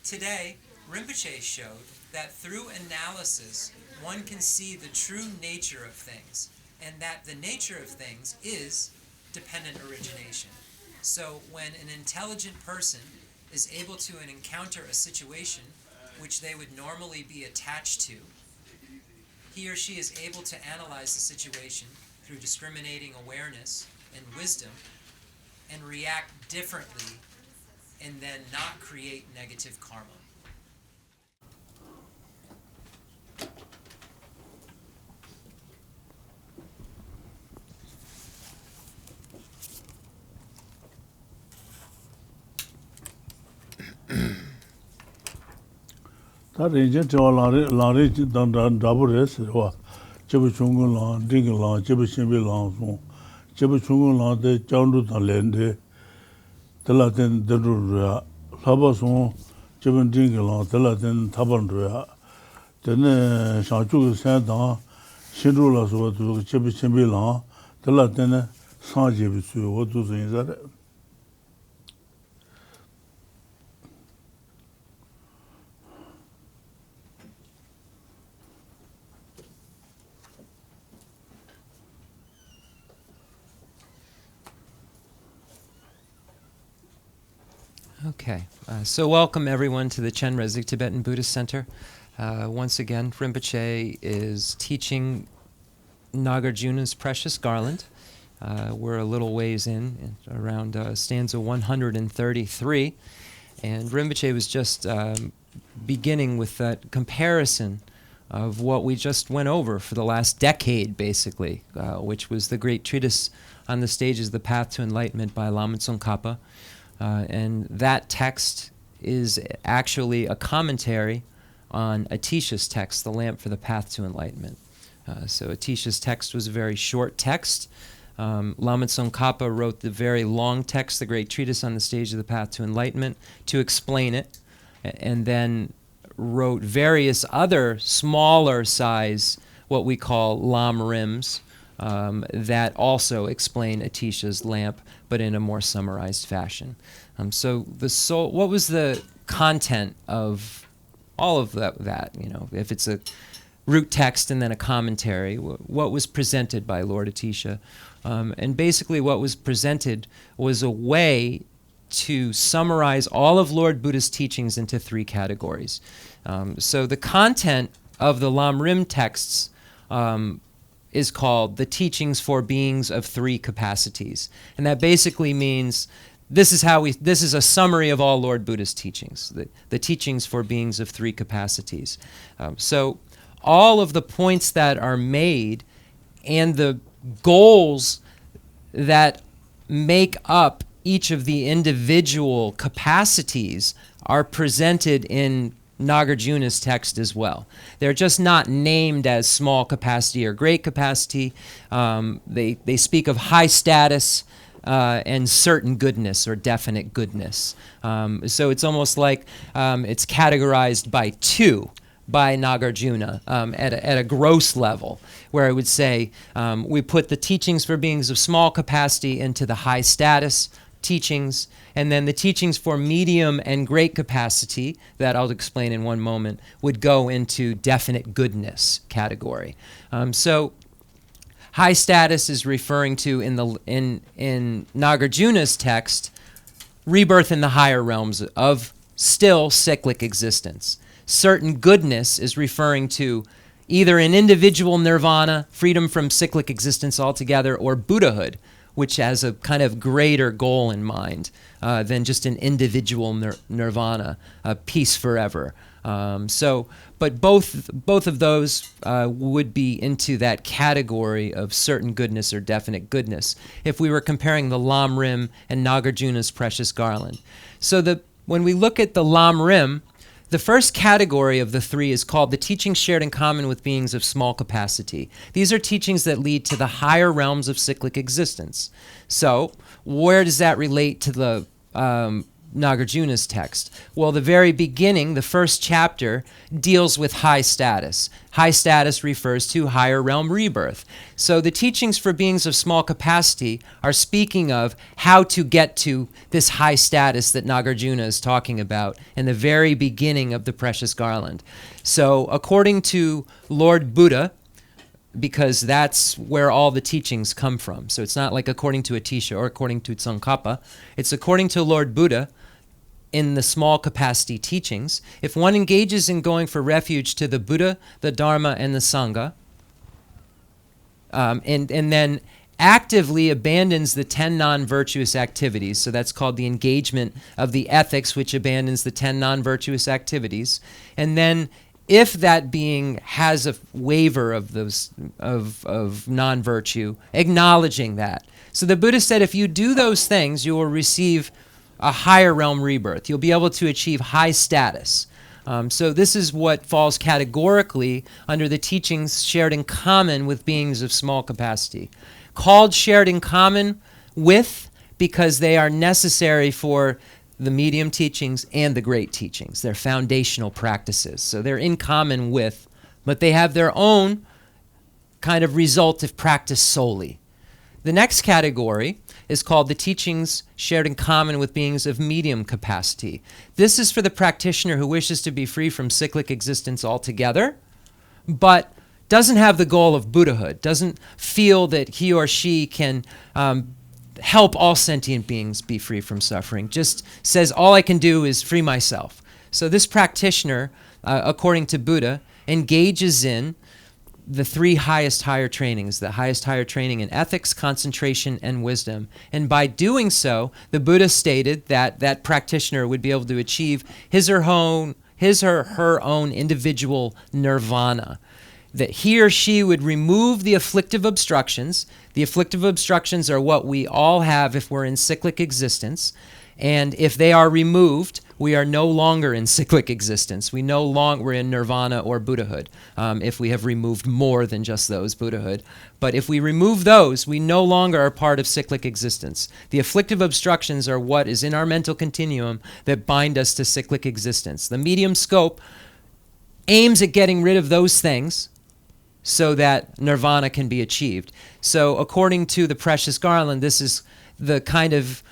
Today, Rinpoche showed that through analysis, one can see the true nature of things, and that the nature of things is dependent origination. So when an intelligent person is able to encounter a situation which they would normally be attached to, he or she is able to analyze the situation through discriminating awareness and wisdom and react differently and then not create negative karma. Tā rīñchā chāwā lāngri dābu rēs rīwa, chibu chungu lāng, dīngi lāng, chibu shimbi lāng sōng, chibu chungu lāng tē chāndu tāng lēn tē, tēlā tēn dēru rīwa, lāba sōng, chibu dīngi lāng, tēlā tēn tāpan rīwa, tēne shāngchū kī sēn tāng, shindru lā sōwa tū, chibu shimbi lāng, tēlā tēne sāng jibi sū, wā tū sēn sā rē. Okay, so welcome everyone to the Chenrezig Tibetan Buddhist Center. Once again, Rinpoche is teaching Nagarjuna's precious Garland. We're a little ways in around stanza 133, and Rinpoche was just beginning with that comparison of what we just went over for the last decade, basically, which was the great treatise on the stages of the path to enlightenment by Lama Tsongkhapa. And that text is actually a commentary on Atisha's text, The Lamp for the Path to Enlightenment. So Atisha's text was a very short text. Lama Tsongkhapa wrote the very long text, the great treatise on the stage of the path to enlightenment, to explain it, and then wrote various other smaller size, what we call Lamrims, that also explain Atisha's lamp, but in a more summarized fashion. So what was the content of all of that? You know, if it's a root text and then a commentary, what was presented by Lord Atisha? And basically what was presented was a way to summarize all of Lord Buddha's teachings into three categories. So the content of the Lamrim texts is called the teachings for beings of three capacities. And that basically means this is a summary of all Lord Buddha's teachings, the teachings for beings of three capacities. So all of the points that are made and the goals that make up each of the individual capacities are presented in Nagarjuna's text as well. They're just not named as small capacity or great capacity. They speak of high status and certain goodness or definite goodness. So it's almost like it's categorized by two by Nagarjuna at a gross level, where I would say we put the teachings for beings of small capacity into the high status teachings, and then the teachings for medium and great capacity, that I'll explain in one moment, would go into definite goodness category. So high status is referring to in Nagarjuna's text, rebirth in the higher realms of still cyclic existence. Certain goodness is referring to either an individual nirvana, freedom from cyclic existence altogether, or Buddhahood, which has a kind of greater goal in mind than just an individual nirvana, peace forever. But both of those would be into that category of certain goodness or definite goodness if we were comparing the Lamrim and Nagarjuna's precious Garland. So when we look at the Lamrim, the first category of the three is called the teachings shared in common with beings of small capacity. These are teachings that lead to the higher realms of cyclic existence. So where does that relate to the Nagarjuna's text? Well, the very beginning, the first chapter, deals with high status. High status refers to higher realm rebirth. So the teachings for beings of small capacity are speaking of how to get to this high status that Nagarjuna is talking about in the very beginning of the Precious Garland. So according to Lord Buddha, because that's where all the teachings come from. So it's not like according to Atisha or according to Tsongkhapa. It's according to Lord Buddha in the small capacity teachings. If one engages in going for refuge to the Buddha, the Dharma, and the Sangha, and then actively abandons the 10 non-virtuous activities, so that's called the engagement of the ethics, which abandons the 10 non-virtuous activities, and then if that being has a waiver of those of non-virtue, acknowledging that. So the Buddha said if you do those things, you will receive a higher realm rebirth. You'll be able to achieve high status. So this is what falls categorically under the teachings shared in common with beings of small capacity. Called shared in common with because they are necessary for the medium teachings and the great teachings. They're foundational practices. So they're in common with, but they have their own kind of result if practiced solely. The next category is called the teachings shared in common with beings of medium capacity. This is for the practitioner who wishes to be free from cyclic existence altogether, but doesn't have the goal of Buddhahood, doesn't feel that he or she can help all sentient beings be free from suffering, just says all I can do is free myself. So this practitioner, according to Buddha, engages in the three highest higher trainings, the highest higher training in ethics, concentration, and wisdom. And by doing so, the Buddha stated that that practitioner would be able to achieve his or her own individual nirvana, that he or she would remove the afflictive obstructions. The afflictive obstructions are what we all have if we're in cyclic existence. And if they are removed, we are no longer in cyclic existence. We're in nirvana or Buddhahood, if we have removed more than just those, Buddhahood. But if we remove those, we no longer are part of cyclic existence. The afflictive obstructions are what is in our mental continuum that bind us to cyclic existence. The medium scope aims at getting rid of those things so that nirvana can be achieved. So according to the Precious Garland, this is the kind of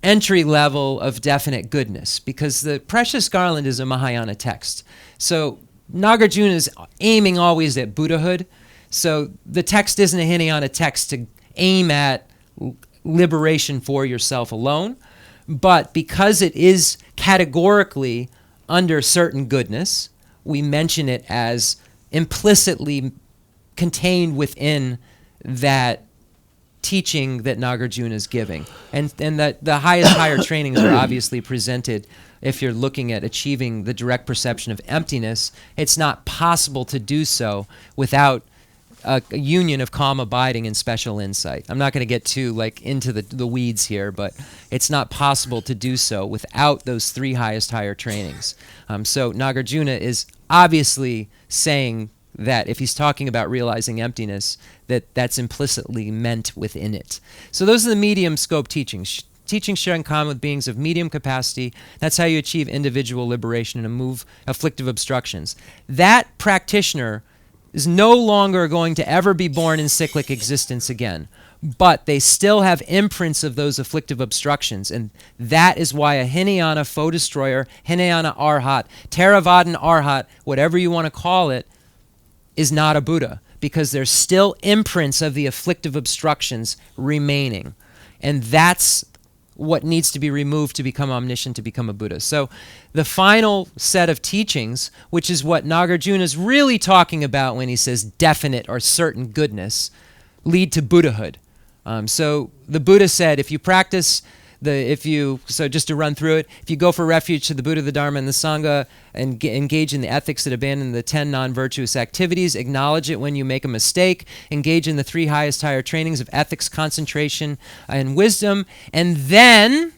entry level of definite goodness, because the Precious Garland is a Mahayana text. So Nagarjuna is aiming always at Buddhahood. So the text isn't a Hinayana text to aim at liberation for yourself alone, but because it is categorically under certain goodness, we mention it as implicitly contained within that teaching that Nagarjuna is giving. And that the highest higher trainings are obviously presented if you're looking at achieving the direct perception of emptiness. It's not possible to do so without a union of calm abiding and special insight. I'm not going to get too into the weeds here, but it's not possible to do so without those three highest higher trainings. So Nagarjuna is obviously saying that if he's talking about realizing emptiness, that's implicitly meant within it. So those are the medium scope teachings. Teachings sharing common with beings of medium capacity. That's how you achieve individual liberation and remove afflictive obstructions. That practitioner is no longer going to ever be born in cyclic existence again, but they still have imprints of those afflictive obstructions, and that is why a Hinayana foe destroyer, Hinayana Arhat, Theravadan Arhat, whatever you want to call it, is not a Buddha, because there's still imprints of the afflictive obstructions remaining. And that's what needs to be removed to become omniscient, to become a Buddha. So the final set of teachings, which is what Nagarjuna is really talking about when he says definite or certain goodness, lead to Buddhahood. So the Buddha said, if you practice so just to run through it, if you go for refuge to the Buddha, the Dharma, and the Sangha, and engage in the ethics that abandon the 10 non-virtuous activities, acknowledge it when you make a mistake, engage in the three highest higher trainings of ethics, concentration, and wisdom, and then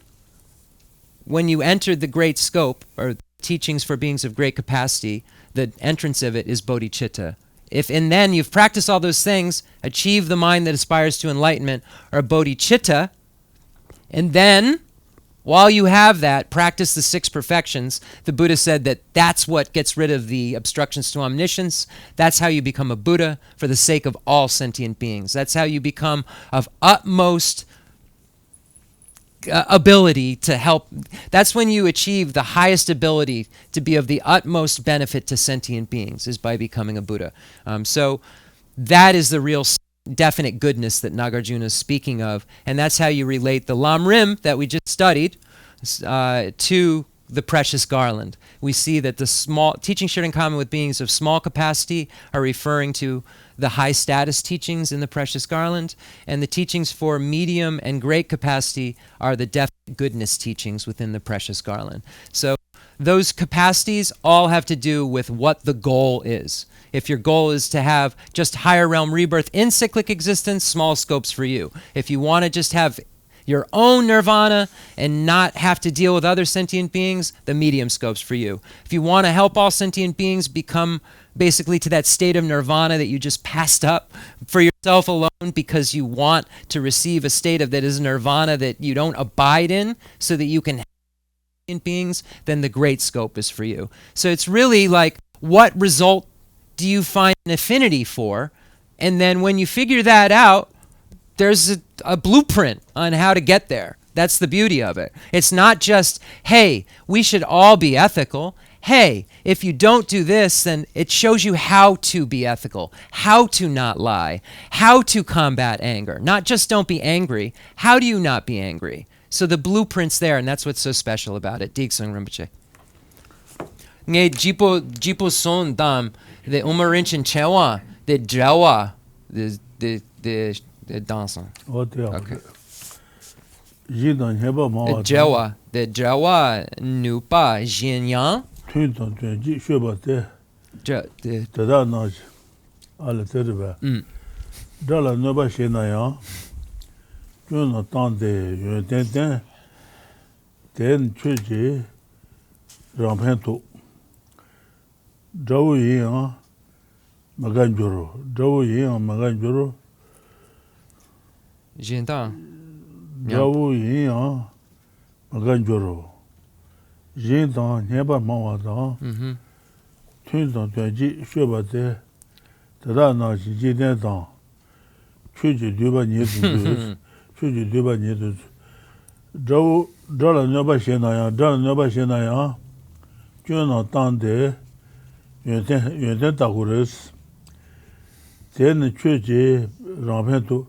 when you enter the great scope, or teachings for beings of great capacity, the entrance of it is bodhicitta. And then you've practiced all those things, achieve the mind that aspires to enlightenment, or bodhicitta, and then while you have that, practice the 6 perfections. The Buddha said that that's what gets rid of the obstructions to omniscience. That's how you become a Buddha for the sake of all sentient beings. That's how you become of utmost ability to help. That's when you achieve the highest ability to be of the utmost benefit to sentient beings, is by becoming a Buddha. So that is the real definite goodness that Nagarjuna is speaking of, and that's how you relate the Lamrim that we just studied to the precious Garland. We see that the small teachings shared in common with beings of small capacity are referring to the high status teachings in the precious Garland, and the teachings for medium and great capacity are the definite goodness teachings within the precious Garland. So those capacities all have to do with what the goal is. If your goal is to have just higher realm rebirth in cyclic existence, small scopes for you. If you want to just have your own nirvana and not have to deal with other sentient beings, the medium scopes for you. If you want to help all sentient beings become basically to that state of nirvana that you just passed up for yourself alone because you want to receive a state of that is nirvana that you don't abide in so that you can help sentient beings, then the great scope is for you. So it's really like, what result do you find an affinity for? And then when you figure that out, there's a blueprint on how to get there. That's the beauty of it. It's not just, hey, we should all be ethical. Hey, if you don't do this, then it shows you how to be ethical, how to not lie, how to combat anger. Not just don't be angry. How do you not be angry? So the blueprint's there, and that's what's so special about it. Diksung Rinpoche. Nge jipo son dam the umarinchen chewa the jawa the dancing. Okay. The jawa nupa jinyang. Dalai nupa shenayang. Juno tande yun ten ten chuji rampentu. Jawu yin maganjuru. Jawu yin maganjuru. Jintang. Jawu yin maganjuru. Jintang nyeba mawa tang. Tuntang tuanji shubate. Tada na shi jiten tang. Chuji duba nyetu. Chuji duba nyetu. Jawu dala nyoba shenayang. Dala nyoba shenayang. Juno tande yun ten takuris. Ten chuji rampentu.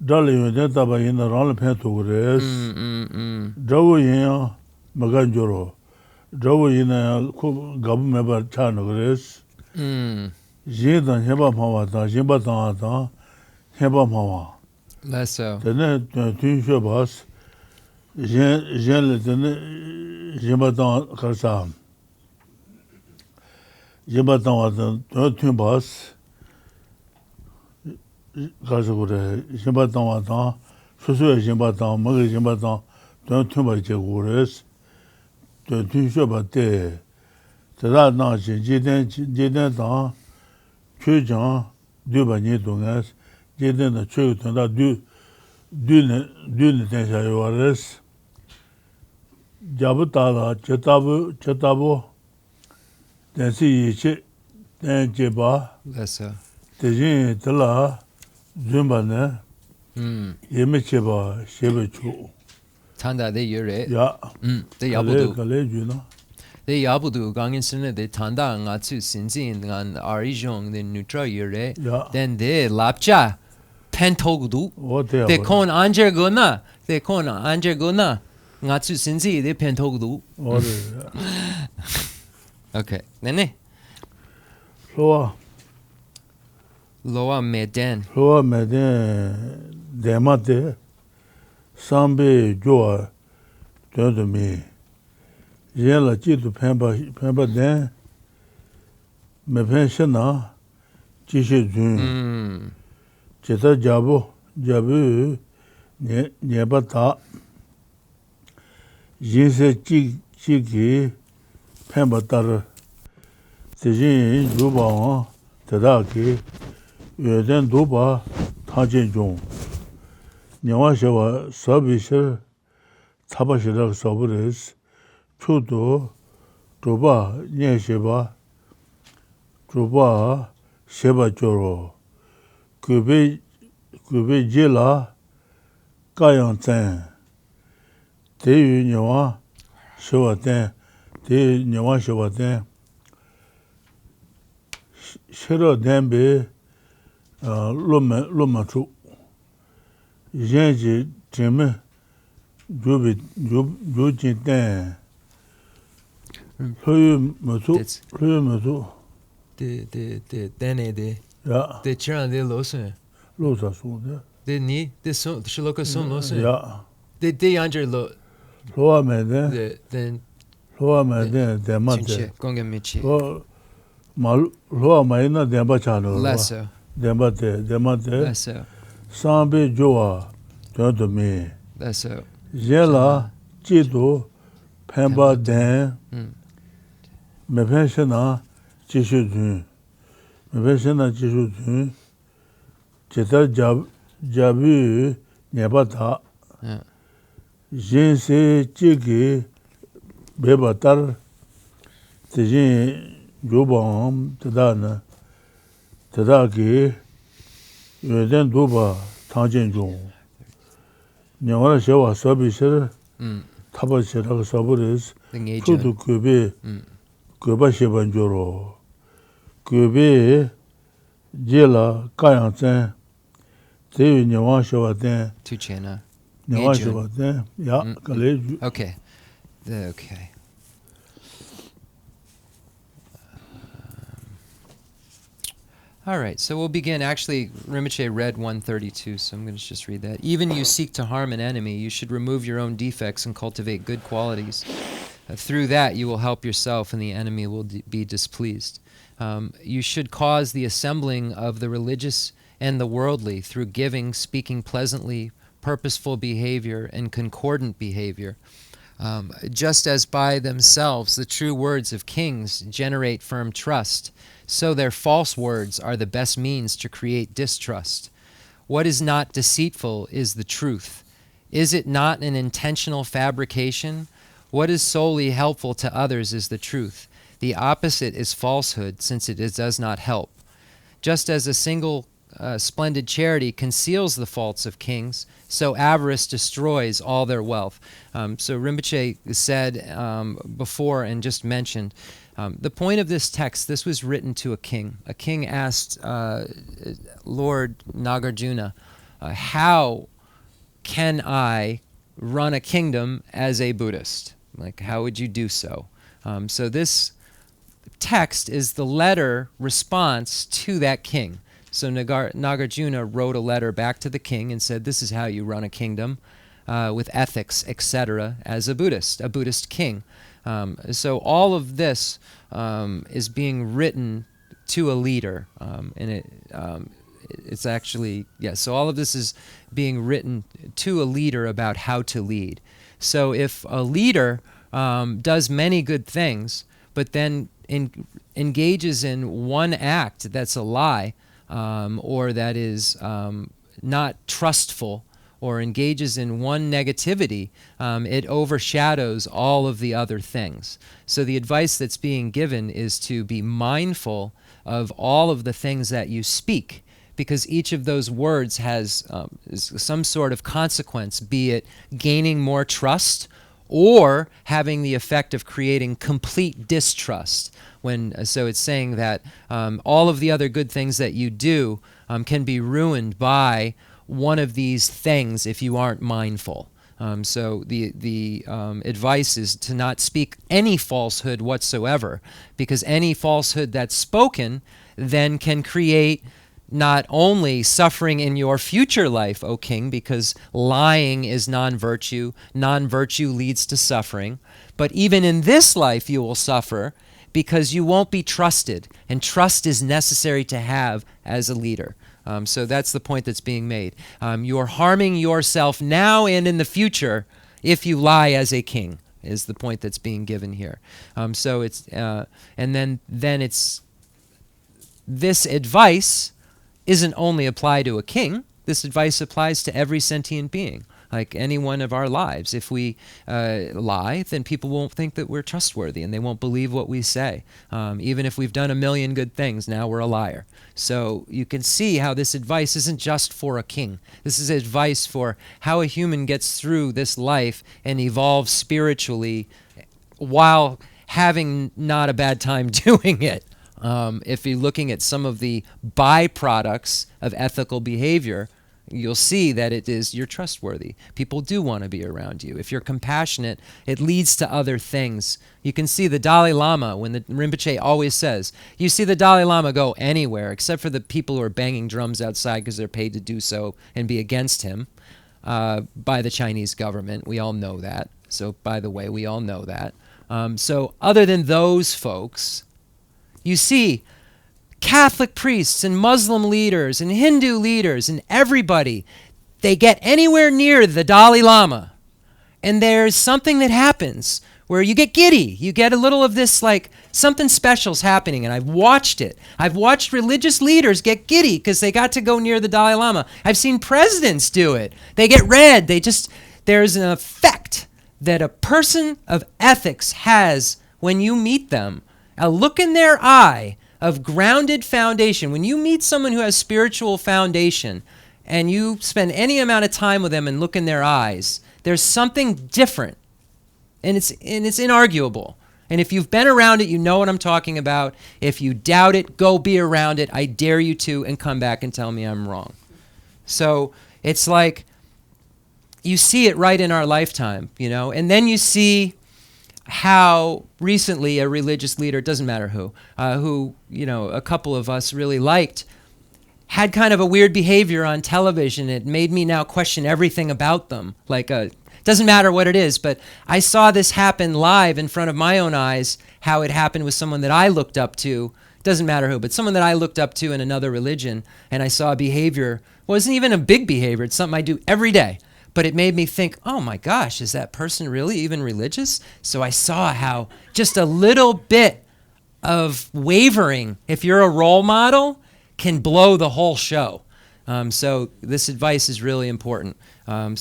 Dali yun ten taba yina rampentu kuris. Jawu yin maganjuru. Jawu yina gabu meba chana kuris. Yin dan heba mawa dan, yinba dan heba mawa. Less so. Tene tun shubas. Yin le tene yinba dan karsa. Yinba dan watan tun bas. Karsa kure. Yinba dan watan. Susuya yinba dan, maga yinba dan tun bas je kures. Tun shubas te. Tada na shi jiden dan. Chujang duba ni dungas. Jiden na chugu tanda du ne tensha yuwares. Jabu tada chetabu. Tensi yichi ten jeba. Less so. Tejin tala zumba ne. Yeme cheba shebe chu. Tanda de yure. Ya. De yabudu. Kale juna. De yabudu gangin sene de tanda nga tsu sinzin ngan arijong de nutra yure. Ya. Then de lapcha pentogudu. Ote De kon anje gona. De kon anje gona. Nga tsu sinzi de pentogudu. Ote. Okay. Nene. Loa meden. Loa meden demate sambe joa de mi. Yela jitu pemba den me penshana jishe jun. Jeta jabu nyeba ta. Jinse jiki pemba tar. Tejin juba tada ki yeden duba tajin jun. Nyawa shewa sabishir tabashirak sabures, chudo, droba, nye sheba, droba, sheba joro, gube jila, kayang ten, deyu nyawa, sheba ten, deyu nyawa sheba ten, shira denbe, loma chu, yenji jime, jujin ten, huyu mutu, de dene de ya, de chiran de losun losa su de, de ni de son shiloka son losun ya, de yanger lo loa me de, de then dema de, chinche gonga michi loa ma ina dema chano, lesso dema de, lesso sambe joa, jodo me, lesso yela, jido, penba den, me penshena, jishu dun, me penshena jishu dun, jita jabu nyeba ta, yeah yin se jigi beba tar, tijin jubam tada ki, yuden duba tangjin jung. Nyangara shewa sabi shir, taba shirak saburis, chudu gube sheban joro. Gube jila kayang ten, teyu nyawa shewa ten, tu chena nyawa Ngejun. shewa ten, ya, kaleju. okay okay all right, so we'll begin. Actually, Rinpoche read 132, so I'm going to just read that. Even you seek to harm an enemy, you should remove your own defects and cultivate good qualities. Through that, you will help yourself and the enemy will be displeased. You should cause the assembling of the religious and the worldly through giving, speaking pleasantly, purposeful behavior, and concordant behavior. Just as by themselves the true words of kings generate firm trust, so their false words are the best means to create distrust. What is not deceitful is the truth. Is it not an intentional fabrication? What is solely helpful to others is the truth. The opposite is falsehood, since it does not help. Just as a single splendid charity conceals the faults of kings, so avarice destroys all their wealth. So Rinpoche said before and just mentioned, the point of this text, this was written to a king. A king asked Lord Nagarjuna, how can I run a kingdom as a Buddhist? Like, how would you do so? So this text is the letter response to that king. So Nagarjuna wrote a letter back to the king and said, this is how you run a kingdom with ethics, etc., as a Buddhist king. So all of this is being written to a leader, and it's actually, so all of this is being written to a leader about how to lead. So if a leader does many good things, but then engages in one act that's a lie, or that is not trustful, or engages in one negativity, it overshadows all of the other things. So the advice that's being given is to be mindful of all of the things that you speak, because each of those words has some sort of consequence, be it gaining more trust or having the effect of creating complete distrust. So it's saying that all of the other good things that you do can be ruined by one of these things if you aren't mindful. So the advice is to not speak any falsehood whatsoever, because any falsehood that's spoken then can create not only suffering in your future life, O king, because lying is non-virtue leads to suffering, but even in this life you will suffer because you won't be trusted, and trust is necessary to have as a leader. So that's the point that's being made. You're harming yourself now and in the future if you lie as a king, is the point that's being given here. So it's and then it's this advice isn't only applied to a king. This advice applies to every sentient being. like any one of our lives. If we lie, then people won't think that we're trustworthy, and they won't believe what we say. Even if we've done a million good things, now we're a liar. So you can see how this advice isn't just for a king. This is advice for how a human gets through this life and evolves spiritually while having not a bad time doing it. If you're looking at some of the byproducts of ethical behavior, you'll see that you're trustworthy. People do want to be around you. If you're compassionate, it leads to other things. You can see the Dalai Lama, when the Rinpoche always says, you see the Dalai Lama go anywhere, except for the people who are banging drums outside because they're paid to do so and be against him by the Chinese government. We all know that. So, by the way, we all know that. So other than those folks, you see Catholic priests and Muslim leaders and Hindu leaders and everybody, they get anywhere near the Dalai Lama, and there's something that happens where you get giddy. You get a little of this, like, something special's happening, and I've watched it. I've watched religious leaders get giddy because they got to go near the Dalai Lama. I've seen presidents do it. They get red. There's an effect that a person of ethics has when you meet them. A look in their eye of grounded foundation. When you meet someone who has spiritual foundation and you spend any amount of time with them and look in their eyes, there's something different, and it's inarguable. And if you've been around it, you know what I'm talking about. If you doubt it, go be around it. I dare you to, and come back and tell me I'm wrong. So it's like you see it right in our lifetime, and then you see how recently a religious leader, it doesn't matter who a couple of us really liked, had kind of a weird behavior on television. It made me now question everything about them. Doesn't matter what it is, but I saw this happen live in front of my own eyes, how it happened with someone that I looked up to. Doesn't matter who, but someone that I looked up to in another religion, and I saw a behavior. Wasn't even a big behavior. It's something I do every day. But it made me think, oh my gosh, is that person really even religious? So I saw how just a little bit of wavering, if you're a role model, can blow the whole show. So this advice is really important. And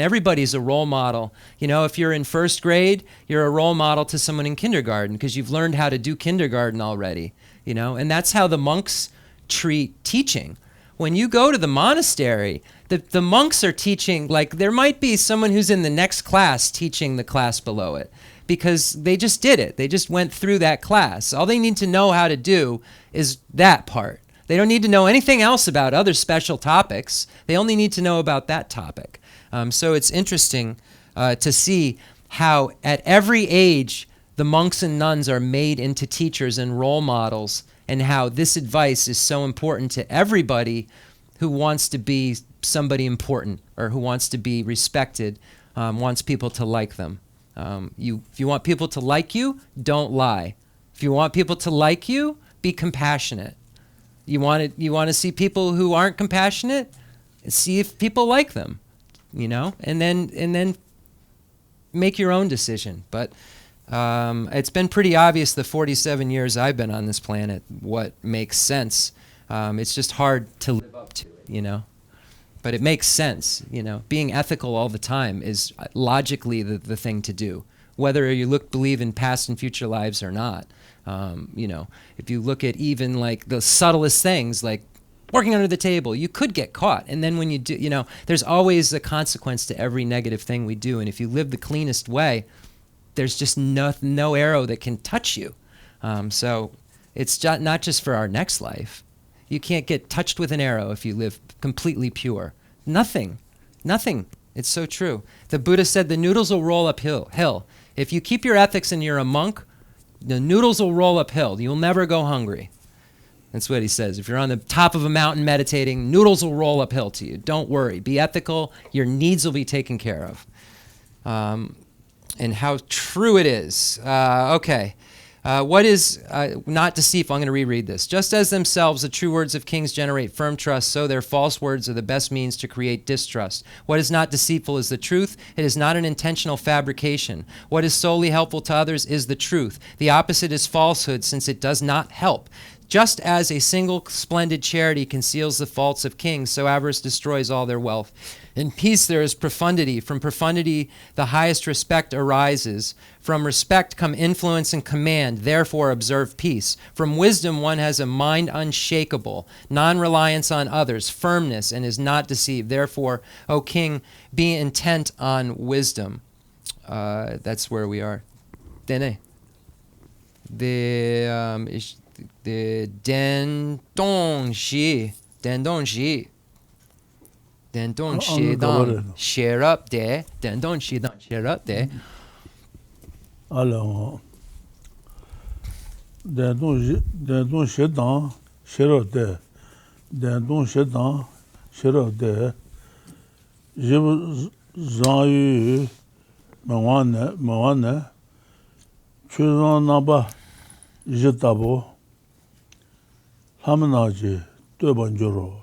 everybody's a role model. If you're in first grade, you're a role model to someone in kindergarten because you've learned how to do kindergarten already. And that's how the monks treat teaching. When you go to the monastery, the monks are teaching, like there might be someone who's in the next class teaching the class below it because they just did it. They just went through that class. All they need to know how to do is that part. They don't need to know anything else about other special topics. They only need to know about that topic. So it's interesting to see how at every age the monks and nuns are made into teachers and role models, and how this advice is so important to everybody who wants to be somebody important or who wants to be respected, wants people to like them. If you want people to like you, don't lie. If you want people to like you, be compassionate. You want to see people who aren't compassionate, see if people like them, and then make your own decision. But it's been pretty obvious the 47 years I've been on this planet what makes sense. It's just hard to live up to it, But it makes sense, Being ethical all the time is logically the thing to do, whether you believe in past and future lives or not. If you look at even like the subtlest things, like working under the table, you could get caught. And then when you do, there's always a consequence to every negative thing we do. And if you live the cleanest way, there's just no arrow that can touch you. So it's not just for our next life. You can't get touched with an arrow if you live completely pure. Nothing. It's so true. The Buddha said the noodles will roll uphill. If you keep your ethics and you're a monk, the noodles will roll uphill. You'll never go hungry. That's what he says. If you're on the top of a mountain meditating, noodles will roll uphill to you. Don't worry. Be ethical. Your needs will be taken care of. And how true it is. Okay. What is not deceitful? I'm going to reread this. Just as themselves the true words of kings generate firm trust, so their false words are the best means to create distrust. What is not deceitful is the truth. It is not an intentional fabrication. What is solely helpful to others is the truth. The opposite is falsehood, since it does not help. Just as a single splendid charity conceals the faults of kings, so avarice destroys all their wealth. In peace there is profundity. From profundity the highest respect arises. From respect come influence and command. Therefore observe peace. From wisdom one has a mind unshakable, non-reliance on others, firmness, and is not deceived. Therefore, O king, be intent on wisdom. That's where we are. Dene. The Den Dong Shi dang share up there Den Dong Shi dang share up there Alors Den Dong Shi dang share up there Den Dong Shi dang share up there Je zang yu mawane chu zang naba je tabo Hamanaji, Tubanjuro,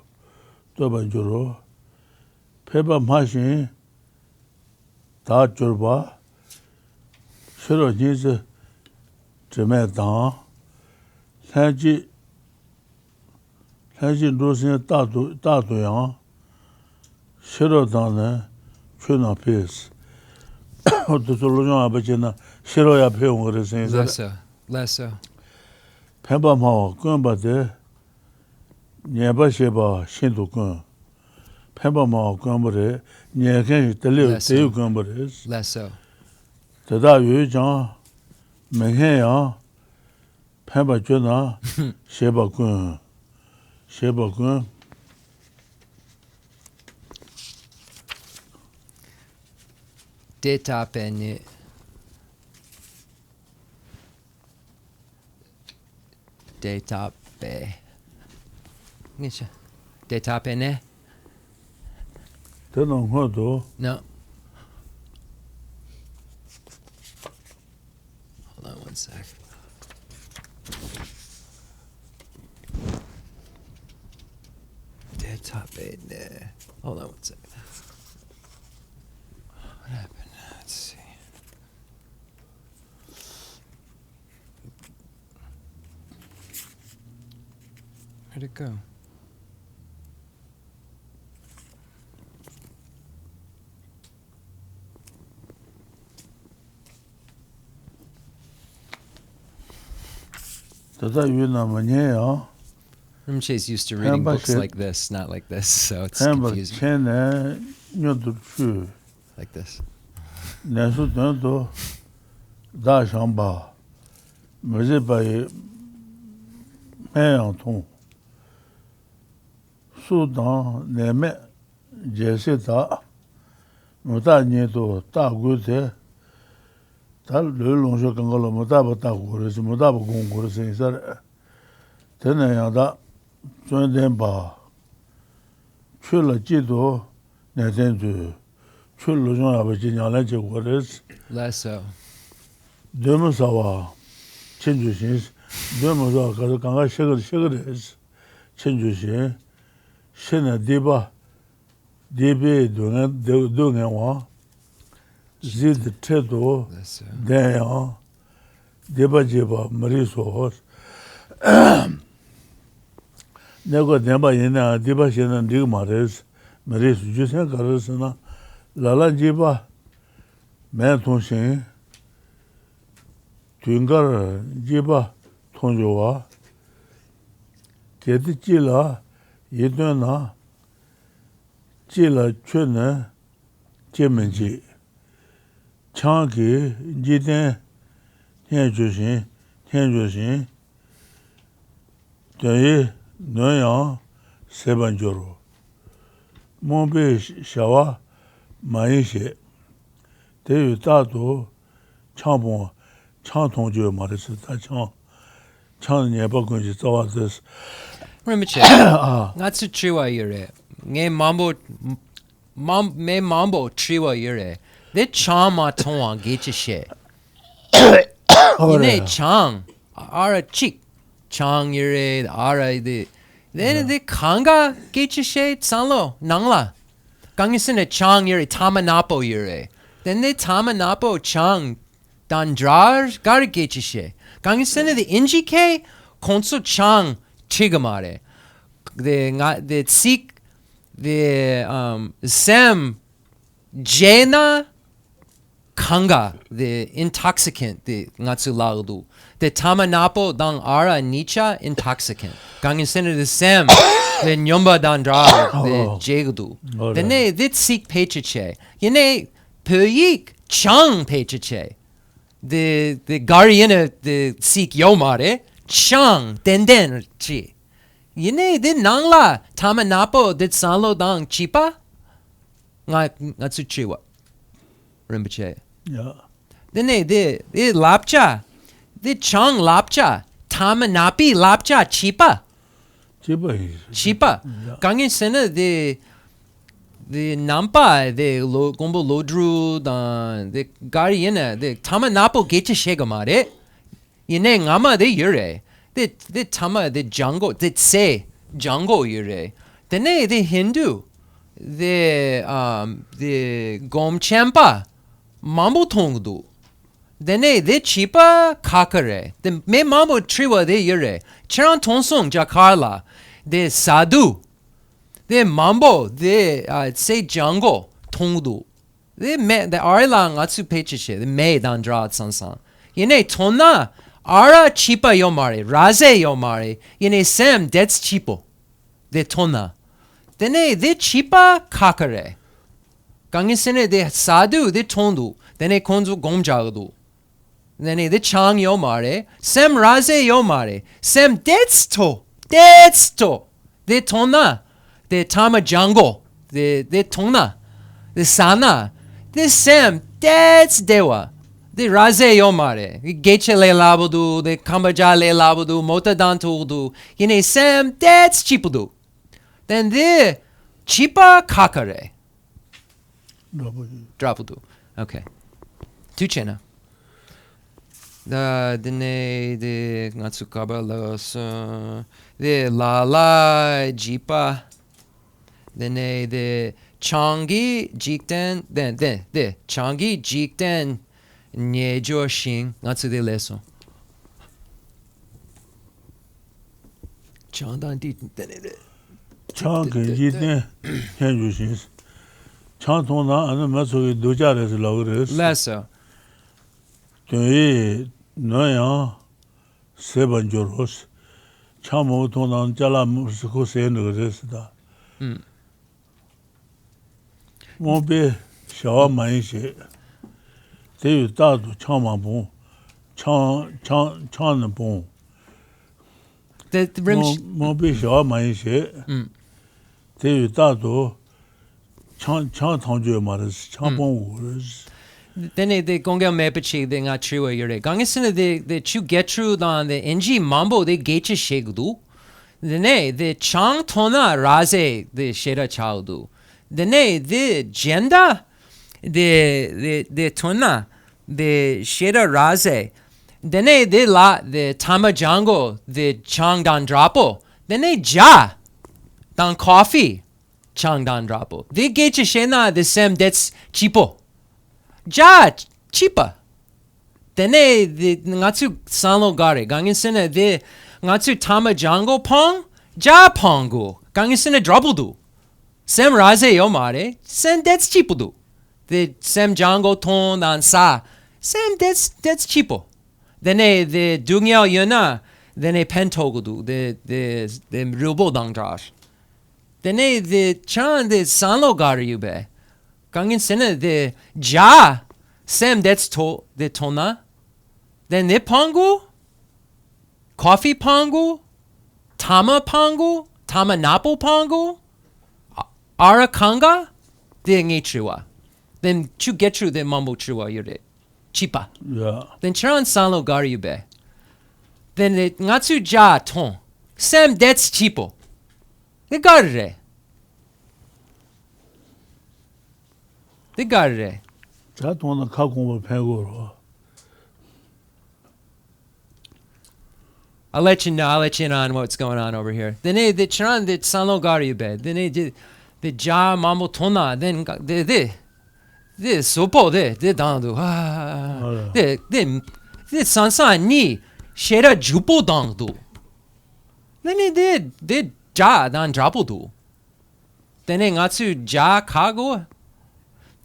Peba Mashin, Ta Jurba, Shiro Jiz, Jimedan, Haji Lusin Tatuyan, Shiro Dana, Chuna Peace. The solution Abachina, Shiro Yapim, Lesser. Peba Ma, Gumbade. Nyeba sheba shindu kun. Pemba ma kumbare, nyeken teyu kumbare. Less so. Tada yu jang, menghen yang, pemba juna, sheba kun. Deta peni. Deta pe. Nisha. Deta pene. Tenong hodo. No. Hold on one sec. Deta pene. Hold on one sec. What happened? Let's see. Where'd it go? Rinpoche's used to reading books like this, not like this, so it's confusing. Like this. Sudan, Neme, Geshe Lharampa, Ta Gute, Tal Longjo Kangolo, Mutaba Takuris, Mutaba Gunguris, Tenayada, John Demba, Chula Jido, Netendu, Chulujon Abajina Leche Waters, Less so. Demusawa, Chenjusins, Demusawa, Kanga Sugaris, Chenjushin. Shena Deba Debe Dungawa Zid Tedo Daya Deba Jeba Mariso Nego Deba Yena Deba Shena Digmares Maris Jusen Karasana Lala Jeba Mantonshin Tungar Jeba Tonjoa Ketichila Yedona Jila Chuna Jemenji Changi Jiden Tianjushin Daye Noyan Sebanjoro Mombe Shawa Maishe Deyu Tato Chambon Chantongjo Marisa Chang Nebagunji Zawazes Rinpoche, not so triwa yure. Nge mambo triwa yure. De chang ma tonga geche she. Yine chang ara chik chang yure ara de. Then de kanga geche she sanlo nangla. Gangisene chang yure tamanapo yure. Then de tamanapo chang dandrar gar geche she. Gangisene de inji ke konsu chang chigamare. The Sikh, the Sem Jena Kanga, the intoxicant, the Ngatsu Laudu. The Tamanapo dang Ara Nicha intoxicant. Gangin Sena the Sem, the Nyomba Dandra, the Jegudu. Then they did Sikh Pechache. Yene Puyik Chang Pechache. The Gariana, the Sikh Yomare, Chang Denden Chi. Yene did Nangla, Tamanapo did Sanlo dang Chipa? Ngatsu Chiwa. Rinpoche. Yeah. Then they did Lapcha. The Chang Lapcha. Tamanapi Lapcha Chipa. Chipa. Gangin Sena the Nampa, the Gombo Lodru, the Gariana, the Tamanapo Gecha Shegamare. Yene Ngama de Yure. The Tama, the Django, the Tse, Django Yure. Then the Hindu, the Gom Champa, Mambo Tongdu. Then the Chipa Kakare, the Me Mambo Triwa de Yure, Charan Tonsong Jakarla, the Sadhu, the Mambo, the Tse Django, Tongdu. The Arilang Atsu Pechishe, the Me Dandra Sansan. Yene Tona. Ara chipa yomare, raze yomare, yene sem dets chipo, de tona. Dene de chipa kakare. Gangisene de sadu de tondu, dene konzu gomjagdu. Dene de chang yomare, sem raze yomare, sem dets to, de tona, de tama jango, de tona, de sana, de sem dets dewa. The raze yomare, Geshe Lharampa, the Kambaja Lharampa, Mota Dantudu, Yene Sam, that's chipudu. Then the chipa kakare. Drapudu. Okay. Tuchena. The Natsukaba los, the Lala Jipa, the Changi Jikten, then the Changi Jikten. Nyejo Shing, Natsu de Leso. Chandan Dit. Chang Jiten, Henry Chantona and the Maso Dojares Logres. Leso. To Noya, Seven Joros, Chamo Tonan Jala Musco Sen Resida. Won't be Shaw Maishe. They start to Chama Bon, Chan Bon. The rim. Mobi Shaw Maishe. They start to Chan Tangju Maris, Chambon. Then they Gongel Mepichi, they got true yure. Gangisina the Chu Getru on the NG Mambo, they Gecha Shegdu. Then the Chang Tona Raze, the Sheda Chaudu. Then the Jenda, the Tona. The Sheda Raze, then they la the Tamajango, the Chang Dan Drapo, then they Ja Dan Coffee, Chang Dan Drapo. They get Shena the Sem that's Chipo. Ja Chipa. Then they the Natsu Sanlo Gare, Gangin Sena the Natsu Tamajango Pong, Ja Pongo, Gangin Sena Drapudu. Sem Raze Yomare, Sem that's Chipudu. The Sem Jango Ton Dan Sa. Sam, that's cheapo. Then the Dungyao Yuna, then Pentogudu, the Rubo Dangdrash. Then the Chan, the Sanlo Gariyube. Gangin Sena, the Ja, Sam, that's the Tona. Then the Pongu, Coffee Pongu, Tama Pongu, Tama Napo Pongu, Arakanga, the Ngichua. Then Chu Getru, the Mambo Chua, you're it. Chipa. Yeah. Then Charan Sanlo Gariyube. Then the Natsu Ja Ton. Sam that's chipo. The Garre. The Garre. That one the Kakuma Pegoro. I'll let you know. I'll let you in on what's going on over here. Then the Charan the Sanlo Gariyube. Then they did the Ja Mambo Tona. Then the sopo de dandu de sansan ni shera jupo dangdu Then did ja dan drapodu. Then ngatsu ja kago.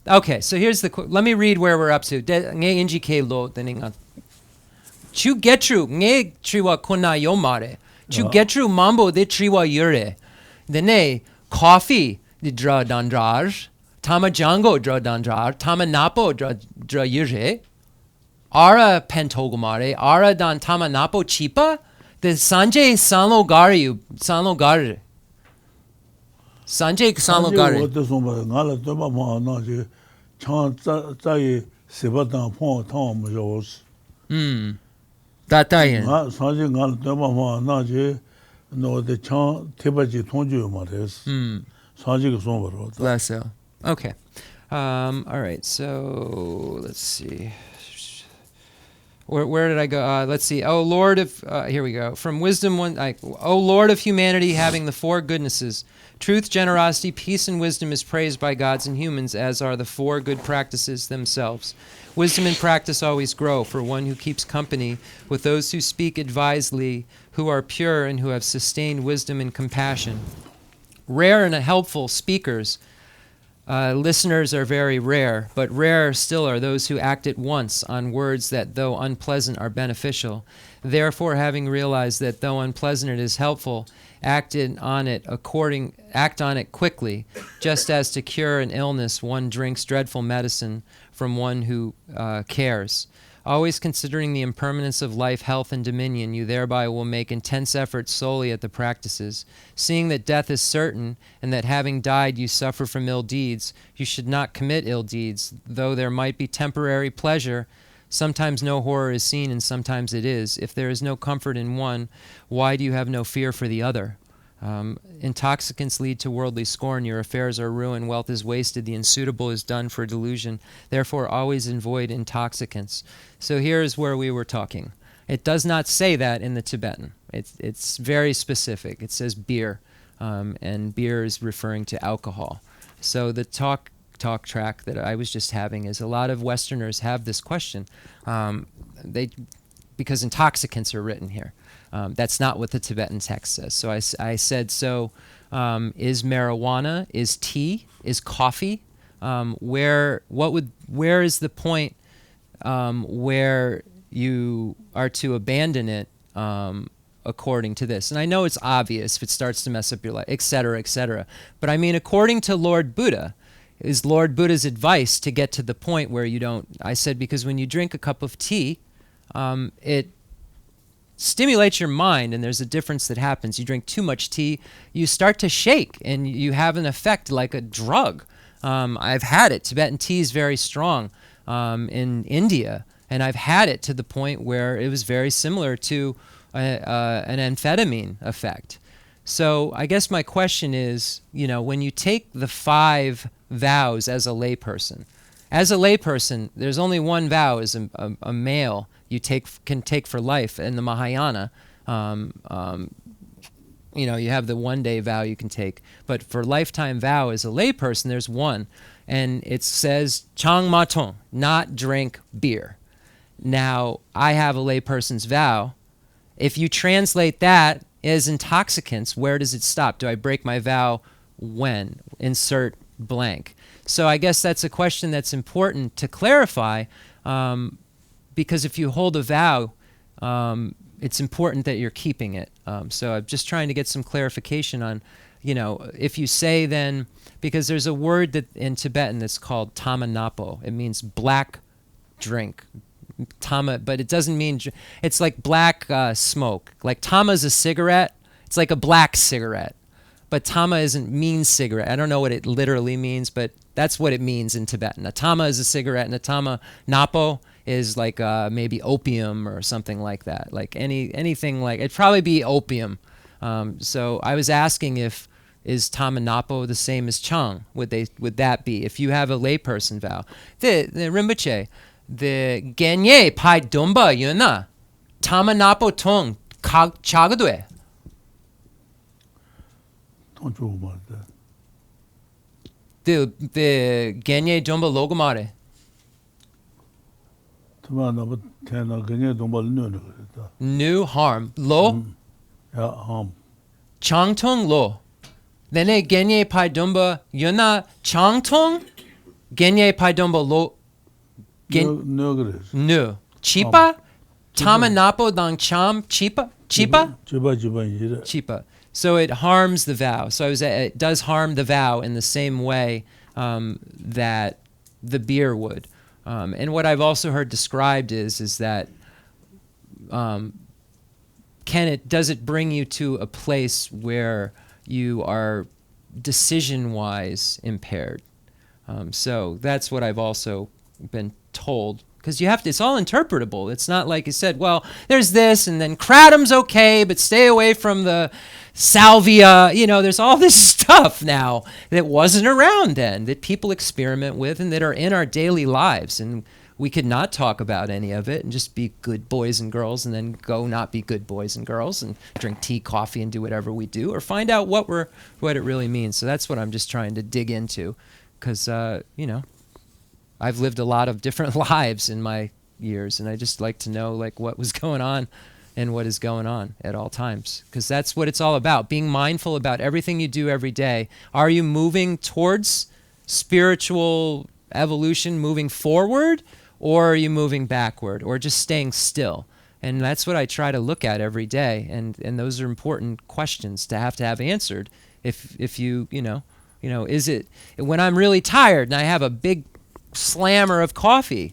Okay, so here's let me read where we're up to. Nge inji ke lo then Chu getru nge triwa kona yomare. Chu getru mambo de triwa yure. Dene coffee de dra dandraj. Tama jango dra dandraj. Tama napo dra yure. Ara pentogomare. Ara dan tama napo chipa. The Sanjay Sanlo Gari. Sanjay Sanlo Gari. what the summer, Nala Toma Naji, Chan Zai Sibatan Pong Tom Jos. Datayan. Sanjay Nala Toma Naji, no, the Chan Tibaji Tonju Mares. Sanjay Summer. Bless you. Okay. All right, so let's see. Where did I go? Let's see. Oh, Lord of... here we go. From Wisdom 1... O Lord of humanity, having the four goodnesses, truth, generosity, peace, and wisdom is praised by gods and humans, as are the four good practices themselves. Wisdom and practice always grow for one who keeps company with those who speak advisedly, who are pure, and who have sustained wisdom and compassion. Rare and helpful speakers... listeners are very rare, but rarer still are those who act at once on words that, though unpleasant, are beneficial. Therefore, having realized that though unpleasant it is helpful, act on it quickly, just as to cure an illness one drinks dreadful medicine from one who cares. Always considering the impermanence of life, health, and dominion, you thereby will make intense efforts solely at the practices. Seeing that death is certain, and that having died you suffer from ill deeds, you should not commit ill deeds, though there might be temporary pleasure. Sometimes no horror is seen, and sometimes it is. If there is no comfort in one, why do you have no fear for the other? Intoxicants lead to worldly scorn. Your affairs are ruined. Wealth is wasted. The unsuitable is done for delusion. Therefore, always avoid intoxicants. So here's where we were talking. It does not say that in the Tibetan. It's very specific. It says beer, and beer is referring to alcohol. So the talk track that I was just having is a lot of Westerners have this question, because intoxicants are written here. That's not what the Tibetan text says. So I said, is marijuana, is tea, is coffee? Where is the point where you are to abandon it according to this? And I know it's obvious if it starts to mess up your life, et cetera, but I mean, according to Lord Buddha, is Lord Buddha's advice to get to the point where you don't... I said, because when you drink a cup of tea, it stimulates your mind, and there's a difference that happens. You drink too much tea, you start to shake, and you have an effect like a drug. I've had it. Tibetan tea is very strong in India, and I've had it to the point where it was very similar to an amphetamine effect. So I guess my question is, when you take the 5 vows as a layperson, there's only one vow as a male you can take for life. In the Mahayana, you have the one-day vow you can take. But for lifetime vow as a layperson, there's one. And it says, Chang Matong, not drink beer. Now, I have a layperson's vow. If you translate that as intoxicants, where does it stop? Do I break my vow when? Insert blank. So I guess that's a question that's important to clarify, because if you hold a vow, it's important that you're keeping it. So I'm just trying to get some clarification on, if you say then, because there's a word that in Tibetan that's called tama napo. It means black drink. Tama, but it doesn't mean, it's like black smoke. Like tama is a cigarette. It's like a black cigarette. But tama isn't mean cigarette. I don't know what it literally means, but that's what it means in Tibetan. A tama is a cigarette, and a tama napo is like maybe opium or something like that. Like anything like, it'd probably be opium. So I was asking is tama napo the same as chang? Would that be? If you have a layperson vow. The Rinpoche, the genye pai dumba yuna, tama napo tong chagadwe. Don't you about that? The genye dumba logomare. New New harm. Lo? Yeah, harm. Changtong lo. Then genye pai dumba yuna changtong genye pai dumba lo. No grace. Nu. Chipa? Tama napo dang cham chipa? Chipa? Chipa. Chipa. So it harms the vow. So it does harm the vow in the same way that the beer would. And what I've also heard described is that does it bring you to a place where you are decision-wise impaired? So that's what I've also been told. Because it's all interpretable. It's not like you said, well, there's this, and then kratom's okay, but stay away from the salvia. There's all this stuff now that wasn't around then, that people experiment with and that are in our daily lives. And we could not talk about any of it and just be good boys and girls and then go not be good boys and girls and drink tea, coffee, and do whatever we do, or find out what it really means. So that's what I'm just trying to dig into, because, I've lived a lot of different lives in my years, and I just like to know what was going on and what is going on at all times, because that's what it's all about, being mindful about everything you do every day. Are you moving towards spiritual evolution, moving forward, or are you moving backward, or just staying still? And that's what I try to look at every day, and those are important questions to have answered. If you is it when I'm really tired and I have a big slammer of coffee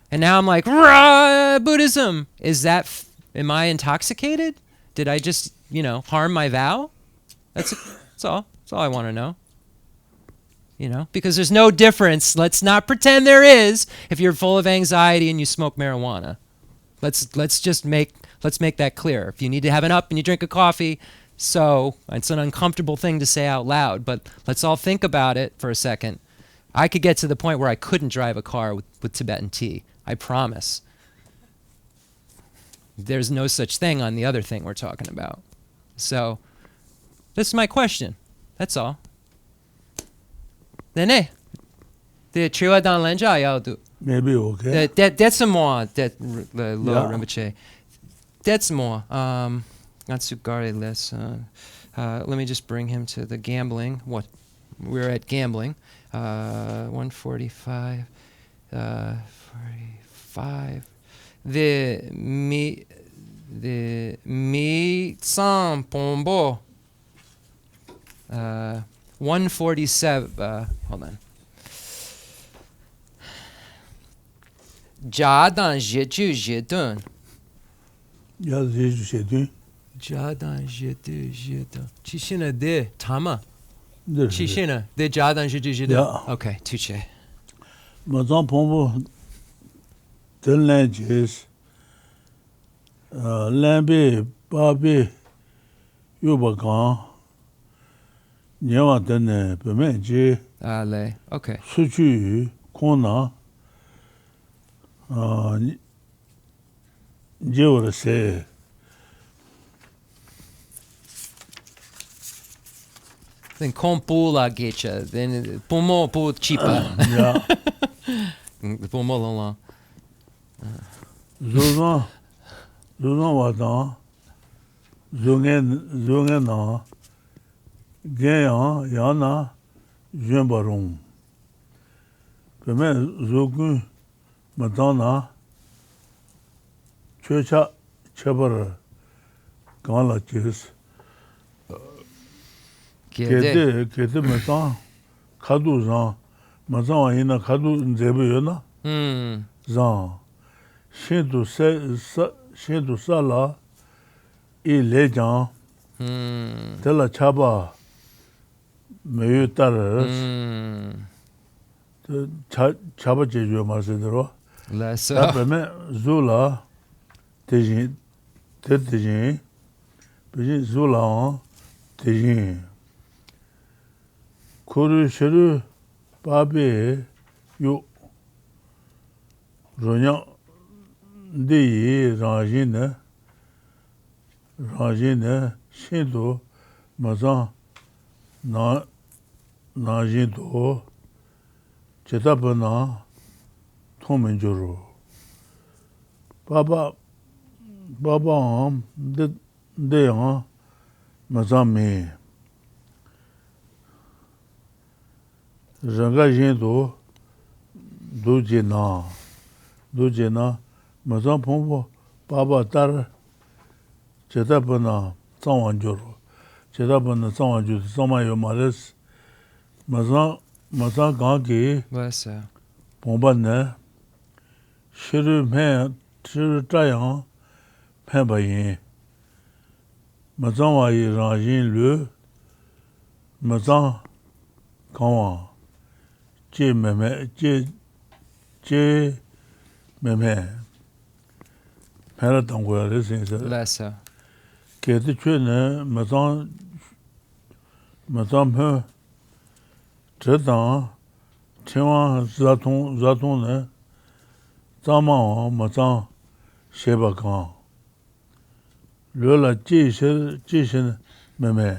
and now I'm like, rah, Buddhism, am I intoxicated? Did I just harm my vow? That's all I want to know, because there's no difference. Let's not pretend there is. If you're full of anxiety and you smoke marijuana, let's make that clear. If you need to have an up and you drink a coffee, so it's an uncomfortable thing to say out loud, but let's all think about it for a second. I could get to the point where I couldn't drive a car with Tibetan tea. I promise. There's no such thing on the other thing we're talking about. So, this is my question. That's all. Then, the Chiwa Dan Lenja Yao. Maybe okay. That's more. That Lo Rinpoche. That's more. Natsugare less. Let me just bring him to the gambling. What? We're at gambling. 145, 45. The mi san pombo. 147. Hold on. Jadan jeju jedun. Jeju jedun. Jadan jeju jedun. Chishina de tama. Chishina, the Jadan Juju. Yeah. Okay, touche. Mazan Pombo, the languages, Lambe, Babi, Yubakan, Nyawa Dene, Bemenji, Ale, okay. Suchu, Kona, Jewra say. Then kompula gecha, then pomo pu chipa. Yeah. Pomo lala. Zuzan watan, zungen na, genyan yana, jembaron. Peme zogun matana, chocha chabar, gala chis. Kete matan, kadu zan, matan wayina kadu nzebe yona, zan. Shindu sala, I lejan, tela chaba, meyu taras, chaba jeju marsedero. Tapeme zula, tejin, pejin zula tejin. Kuru shiru babi yu ronya deyi rajine shindu mazan najindo chetabana tomenjuru. Baba am deyang mazami ranga yendo dujena mazam pombo baba tar chetabana tsawanjoro chetabana tsawanjoro samayo mares mazam gangi Bless you. pomba ne shiru tayang penbayin mazam wa yi rangin lu mazam kanwa je meme pera tangwa resin se Bless you. ke de chue ne mazam pe zedang chenwa zatong ne zama mazam sheba kan le la ji shi meme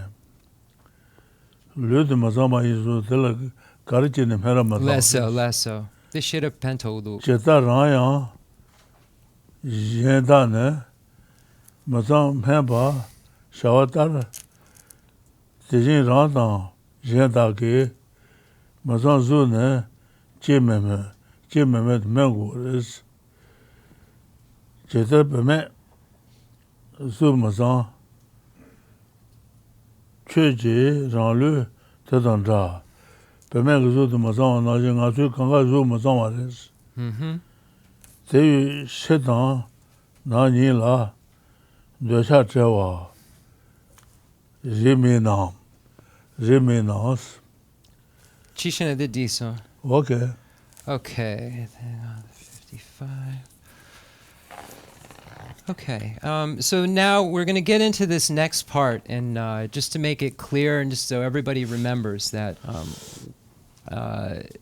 le de mazam ba yi so de la garji ne pera Bless you. mazam Bless you. This should have pentodu. cheta raya yenda ne mazam pemba shawatar tejin randa yenda ke mazam zu ne chememe mengo res cheta beme zu mazam cheje ranlu tedanda beme zu de mazam na jinga zu kanga zu mazam wares 대유 세당 나니라 뇌샤체와 제미나스 Chishan de diso. 오케이 Okay. 55. Okay. So now we're going to get into this next part, and just to make it clear, and just so everybody remembers that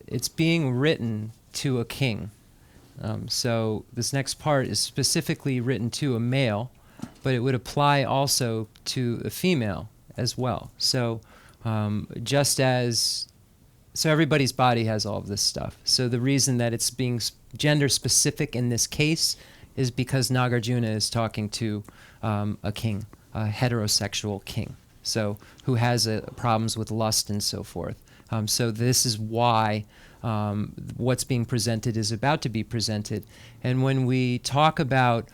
it's being written to a king. So this next part is specifically written to a male, but it would apply also to a female as well. So so everybody's body has all of this stuff. So the reason that it's being gender specific in this case is because Nagarjuna is talking to a king, a heterosexual king, so who has problems with lust and so forth. So this is why what's being presented is about to be presented. And when we talk about,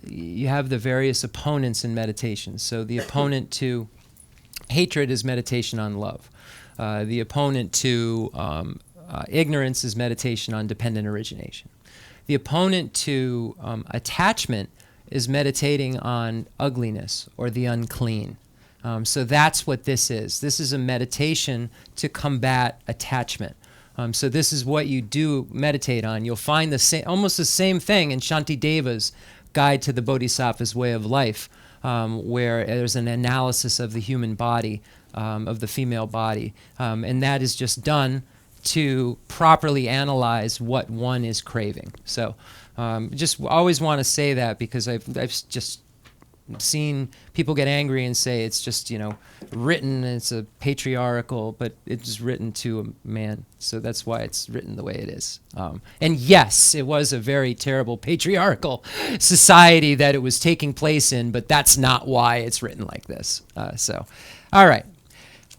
you have the various opponents in meditation. So the opponent to hatred is meditation on love. The opponent to ignorance is meditation on dependent origination. The opponent to attachment is meditating on ugliness or the unclean. So that's what this is. This is a meditation to combat attachment. So this is what you do meditate on. You'll find almost the same thing in Shantideva's Guide to the Bodhisattva's Way of Life, where there's an analysis of the human body, of the female body. And that is just done to properly analyze what one is craving. So just always want to say that, because I've just seen people get angry and say it's just, written, it's a patriarchal, but it's written to a man. So that's why it's written the way it is. And yes, it was a very terrible patriarchal society that it was taking place in, but that's not why it's written like this. All right,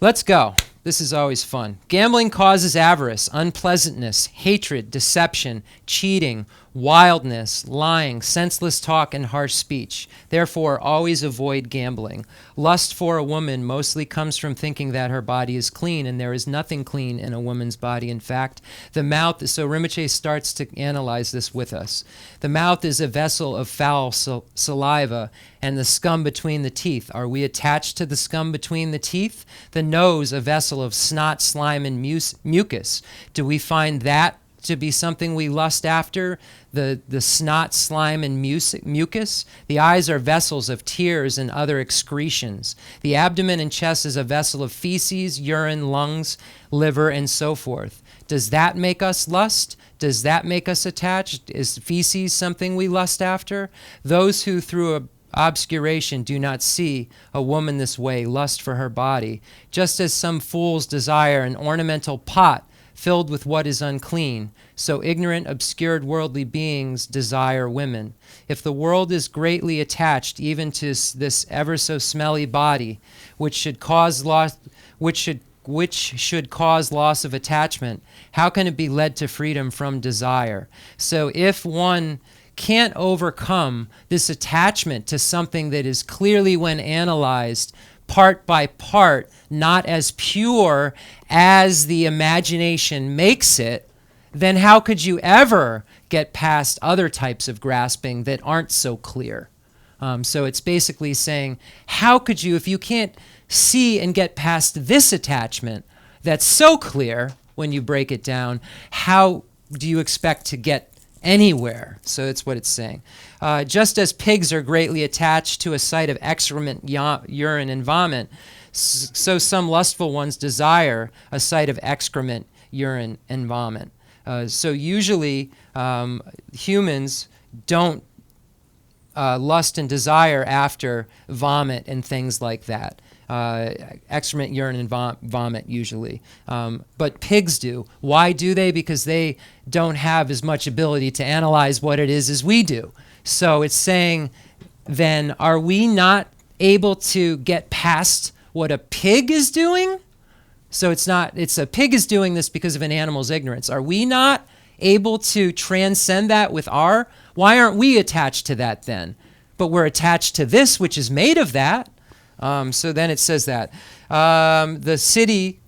let's go. This is always fun. Gambling causes avarice, unpleasantness, hatred, deception, cheating, wildness, lying, senseless talk, and harsh speech. Therefore, always avoid gambling. Lust for a woman mostly comes from thinking that her body is clean, and there is nothing clean in a woman's body. In fact, the mouth, so Rinpoche starts to analyze this with us. The mouth is a vessel of foul saliva and the scum between the teeth. Are we attached to the scum between the teeth? The nose, a vessel of snot, slime, and mucus. Do we find that to be something we lust after? The snot, slime, and mucus? The eyes are vessels of tears and other excretions. The abdomen and chest is a vessel of feces, urine, lungs, liver, and so forth. Does that make us lust? Does that make us attached? Is feces something we lust after? Those who through obscuration do not see a woman this way lust for her body, just as some fools desire an ornamental pot filled with what is unclean. So ignorant, obscured, worldly beings desire women. If the world is greatly attached even to this ever so smelly body, which should cause loss of attachment, how can it be led to freedom from desire? So if one can't overcome this attachment to something that is clearly, when analyzed part by part, not as pure as the imagination makes it, then how could you ever get past other types of grasping that aren't so clear? So it's basically saying, how could you, if you can't see and get past this attachment that's so clear when you break it down, how do you expect to get anywhere? So that's what it's saying. Just as pigs are greatly attached to a site of excrement, urine, and vomit, so some lustful ones desire a site of excrement, urine, and vomit. So usually humans don't lust and desire after vomit and things like that. Excrement, urine, and vomit usually. But pigs do. Why do they? Because they don't have as much ability to analyze what it is as we do. So it's saying, then, are we not able to get past what a pig is doing? So it's a pig is doing this because of an animal's ignorance. Are we not able to transcend that with why aren't we attached to that then? But we're attached to this, which is made of that. So then it says that the city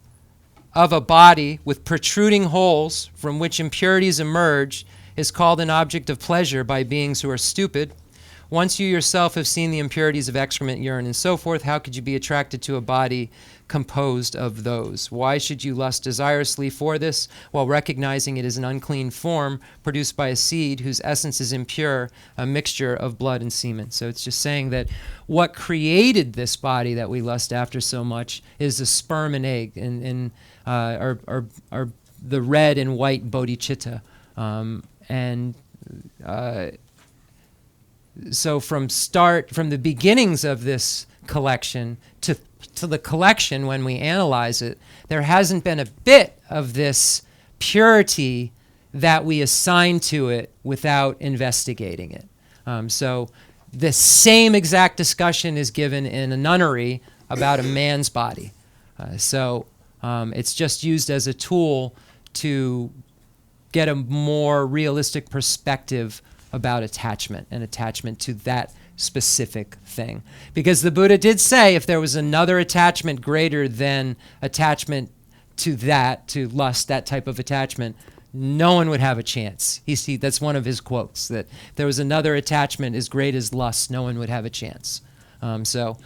of a body with protruding holes from which impurities emerge is called an object of pleasure by beings who are stupid. Once you yourself have seen the impurities of excrement, urine, and so forth, how could you be attracted to a body composed of those? Why should you lust desirously for this, while recognizing it as an unclean form produced by a seed whose essence is impure, a mixture of blood and semen? So it's just saying that what created this body that we lust after so much is the sperm and egg, or the red and white bodhicitta. So from the beginnings of this collection to the collection, when we analyze it, there hasn't been a bit of this purity that we assign to it without investigating it. So the same exact discussion is given in a nunnery about a man's body. It's just used as a tool to get a more realistic perspective about attachment and attachment to that specific thing. Because the Buddha did say if there was another attachment greater than attachment to lust, that type of attachment, no one would have a chance. That's one of his quotes, that if there was another attachment as great as lust, no one would have a chance. Chua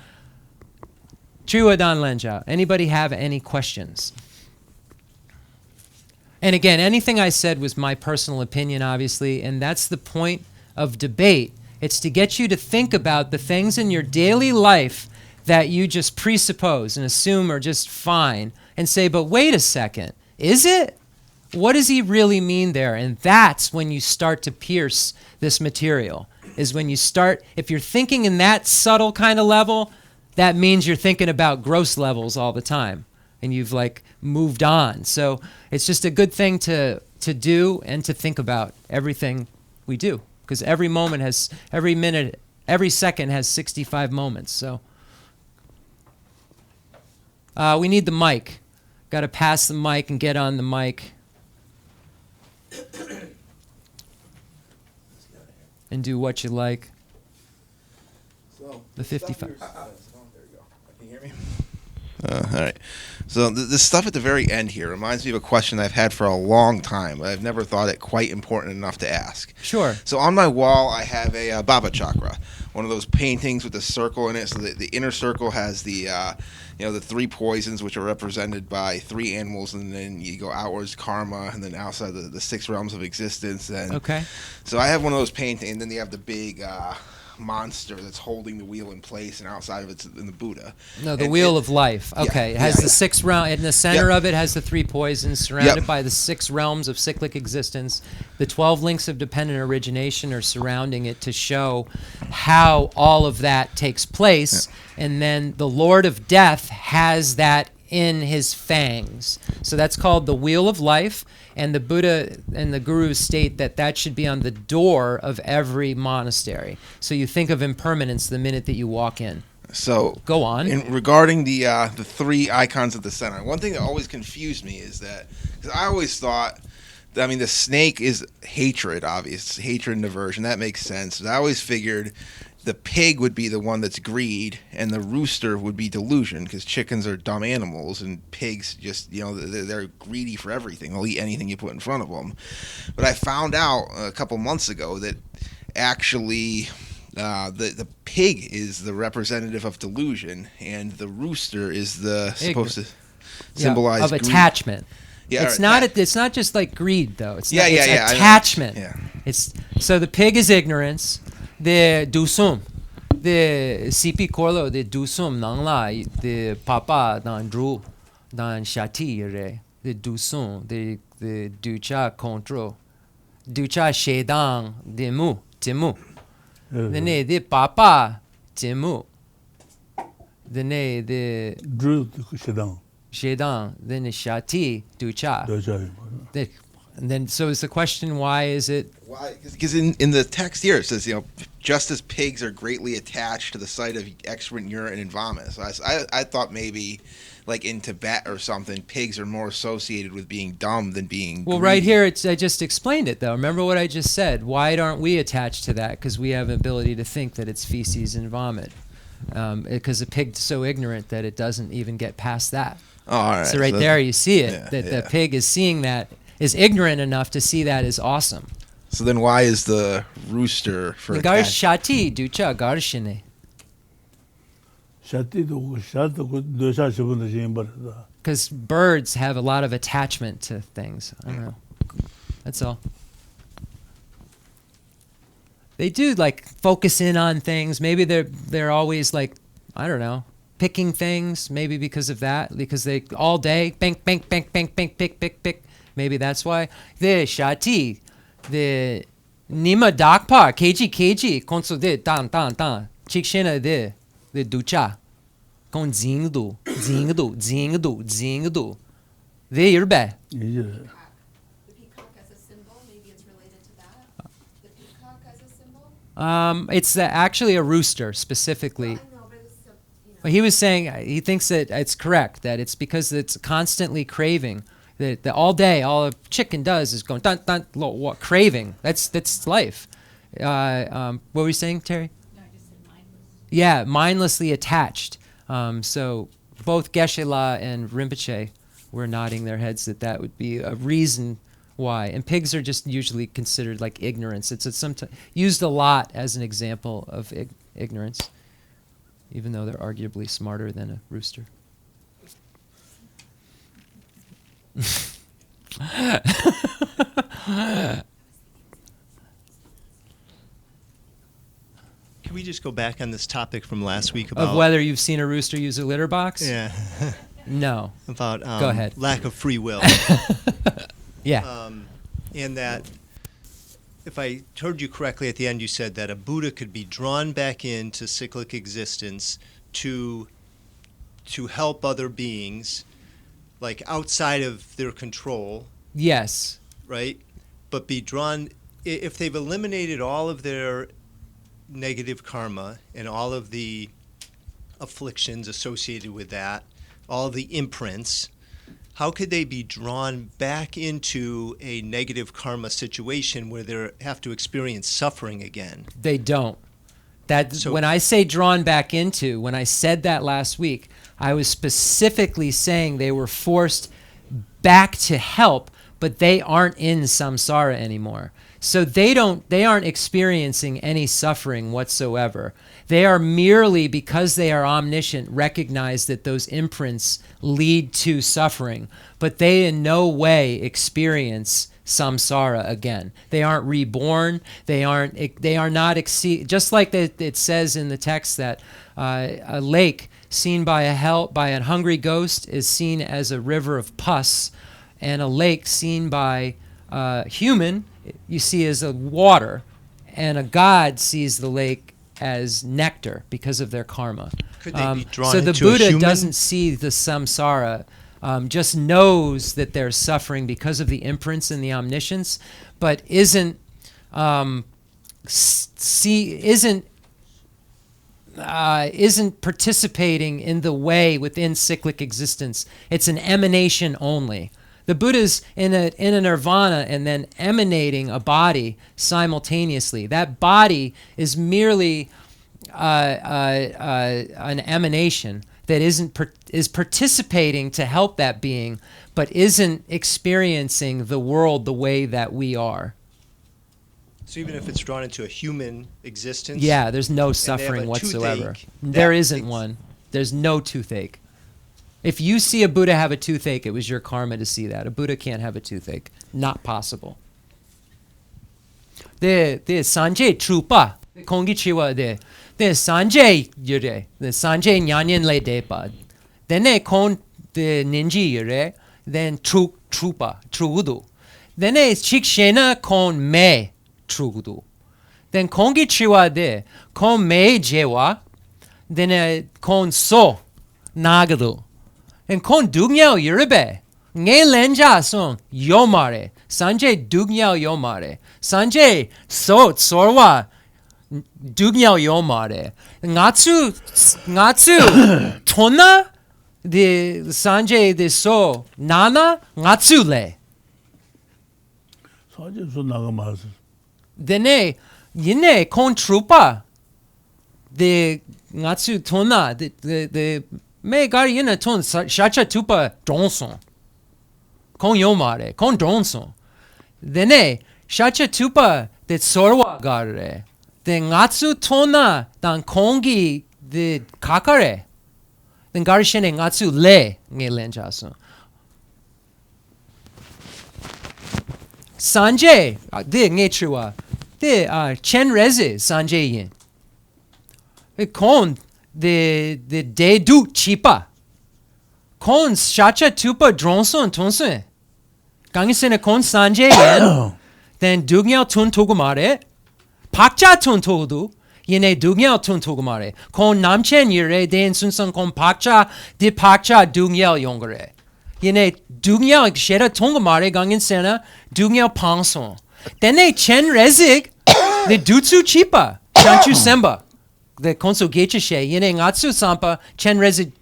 Dan Lenja, anybody have any questions? And again, anything I said was my personal opinion, obviously, and that's the point of debate. It's to get you to think about the things in your daily life that you just presuppose and assume are just fine, and say, but wait a second, is it? What does he really mean there? And that's when you start to pierce this material, is when you start, if you're thinking in that subtle kind of level, that means you're thinking about gross levels all the time. And you've moved on. So it's just a good thing to do and to think about everything we do, because every minute, every second has 65 moments. So we need the mic. Got to pass the mic and get on the mic and do what you like. So the 55. There you go. Can you hear me? All right. So the stuff at the very end here reminds me of a question I've had for a long time, but I've never thought it quite important enough to ask. Sure. So on my wall, I have a Baba chakra, one of those paintings with a circle in it. So the inner circle has the three poisons, which are represented by three animals, and then you go outwards, karma, and then outside the six realms of existence. And okay. So I have one of those paintings, and then you have the big monster that's holding the wheel in place, and outside of it's in the Buddha. No, the wheel of life. Okay, it has the six realm. In the center of it has the three poisons, surrounded by the six realms of cyclic existence. The 12 links of dependent origination are surrounding it to show how all of that takes place. And then the Lord of Death has that in his fangs. So that's called the wheel of life, and the Buddha and the Gurus state that that should be on the door of every monastery. So you think of impermanence the minute that you walk in. So Go on. Regarding the three icons at the center, one thing that always confused me is that, because I always thought, I mean, the snake is hatred, obvious, hatred and aversion. That makes sense. But I always figured the pig would be the one that's greed, and the rooster would be delusion, because chickens are dumb animals, and pigs just, they're greedy for everything. They'll eat anything you put in front of them. But I found out a couple months ago that actually the pig is the representative of delusion, and the rooster is supposed to symbolize of greed. Attachment. Yeah, it's not. It's not just like greed, though. It's Yeah, not, yeah, it's yeah, attachment. Yeah. It's so the pig is ignorance. The dusum, the sipi korlo, the dusum nangla, the papa dan dru, dan shati re, the dusum, the ducha control, ducha shedang, the mu, timu. The ne the papa timu. The ne the Drew Shedang. shedang, then the shati ducha. Doja. And then, so is the question, why is it? Why? Because in the text here it says, just as pigs are greatly attached to the sight of excrement, urine, and vomit. So I thought maybe, like in Tibet or something, pigs are more associated with being dumb than being Well, greedy. right here, I just explained it, though. Remember what I just said. Why aren't we attached to that? Because we have an ability to think that it's feces and vomit. Because the pig's so ignorant that it doesn't even get past that. Oh, all right. So right there, you see it, yeah, that yeah. the pig is seeing that, is ignorant enough to see that as awesome. So then why is the rooster for Gar attached? shati ducha garshine. Shati to Dosha Shibun Shimba. Because birds have a lot of attachment to things. I don't know. That's all. They do like focus in on things. Maybe they're always like, I don't know, picking things. Maybe because of that, because they all day bank, pick. Maybe that's why. The shati, the nima dakpa, kg, konso de dan, chikshena de ducha, kon zingdu. De irbe. Yeah. The peacock as a symbol, maybe it's related to that. The peacock as a symbol. It's actually a rooster specifically. I know, but it's But he was saying he thinks that it's correct, that it's because it's constantly craving. That all day, all a chicken does is going dun dun craving. That's life. What were you saying, Terry? No, I just said mindless. Yeah, mindlessly attached. So both Geshe La and Rinpoche were nodding their heads that would be a reason why. And pigs are just usually considered like ignorance. It's used a lot as an example of ignorance, even though they're arguably smarter than a rooster. Can we just go back on this topic from last week about Of whether you've seen a rooster use a litter box? Yeah. No. About Go ahead. lack of free will. Yeah. And that, if I heard you correctly at the end, you said that a Buddha could be drawn back into cyclic existence to help other beings, like outside of their control, Yes. right? But be drawn, if they've eliminated all of their negative karma and all of the afflictions associated with that, all the imprints, how could they be drawn back into a negative karma situation where they have to experience suffering again? They don't. So- When I say drawn back into, when I said that last week, I was specifically saying they were forced back to help, but they aren't in samsara anymore. So they aren't experiencing any suffering whatsoever. They are merely, because they are omniscient, recognize that those imprints lead to suffering, but they in no way experience samsara again. They aren't reborn. They are not just like it says in the text that a lake seen by a hungry ghost is seen as a river of pus, and a lake seen by a human you see as a water, and a god sees the lake as nectar because of their karma. Could they be drawn so the into a Buddha human? doesn't see the samsara, just knows that they're suffering because of the imprints and the omniscience, but isn't participating in the way within cyclic existence. It's an emanation only. The Buddha's in a nirvana and then emanating a body simultaneously. That body is merely an emanation that is participating to help that being, but isn't experiencing the world the way that we are. So even if it's drawn into a human existence, Yeah, there's no they have suffering a whatsoever. toothache, There that isn't ex- one. There's no toothache. If you see a Buddha have a toothache, it was your karma to see that. A Buddha can't have a toothache. Not possible. The Sanjay Trupa, the Kongichiwa the Sanjay yure, the Sanjay Nyanyen le depa. Then they kon the ninji yure, then Trupa, Trugudu. Then they Chikshena kon me Trugudu. Then Kongichiwa de kon me jewa, then kon so nagadu. And kon dugyao yurebe. Nge lenja song yomare. Sanjay dugyao yomare. Sanjay so sorwa dugyao yomare. Ngatsu tona the Sanjay the so nana ngatsu le. 사제 소 나가 말았어. Dene yine kon trupa the ngatsu tona the me gari yina ton shacha tupa donson kon yomare kon donson dene shacha tupa de sorwa gare de ngatsu tona dan kongi de kakare den gari shene ngatsu le nge lenjaso Sanjay de nge chua de Chenrezig Sanjay yin kon the de du chipa kon shacha tupa dronson tonsen gangisene kon Sanjay yen then dugyao tun togumare pakcha tun todu yene dugyao tun togumare kon namchen yere den sunsan kon pakcha dugyao yongare yene dugyao shera tongumare gangisena dugyao pangson then they Chenrezig the dutsu chipa chanchu semba the Khensur Rinpoche yene ngatsu sampa Chenrezig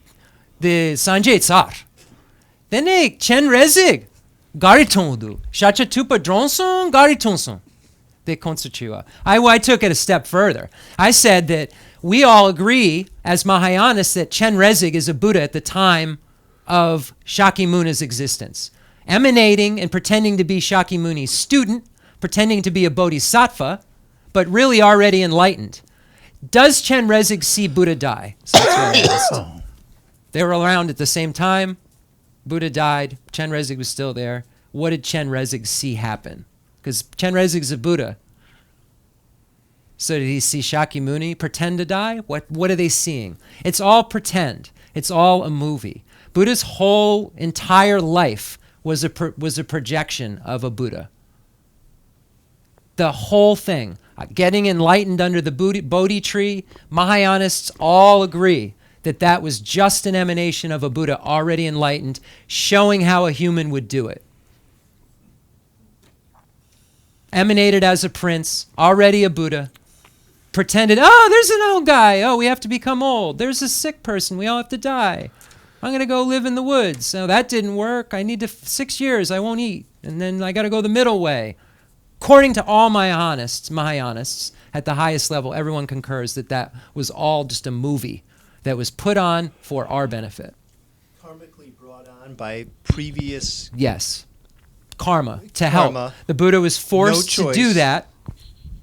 the Sanjay tsar. Then Chenrezig gari tondu shacha tupa dronson gari tonson the Khensur Chiwa. I took it a step further. I said that we all agree as Mahayanists that Chenrezig is a Buddha at the time of Shakyamuni's existence, emanating and pretending to be Shakyamuni's student, pretending to be a bodhisattva, but really already enlightened. Does Chenrezig see Buddha die? So that's what I asked. They were around at the same time. Buddha died. Chenrezig was still there. What did Chenrezig see happen? Because Chenrezig's a Buddha. So did he see Shakyamuni pretend to die? What are they seeing? It's all pretend. It's all a movie. Buddha's whole entire life was a projection of a Buddha. The whole thing. Getting enlightened under the Bodhi tree, Mahayanists all agree that that was just an emanation of a Buddha already enlightened, showing how a human would do it. Emanated as a prince, already a Buddha, pretended, oh, there's an old guy, oh, we have to become old. There's a sick person, we all have to die. I'm going to go live in the woods. So that didn't work. I need 6 years, I won't eat. And then I got to go the middle way. According to all Mahayanists, at the highest level, everyone concurs that that was all just a movie that was put on for our benefit. Karmically brought on by previous... Yes. Karma, to Karma. help. The Buddha was forced No to do choice. that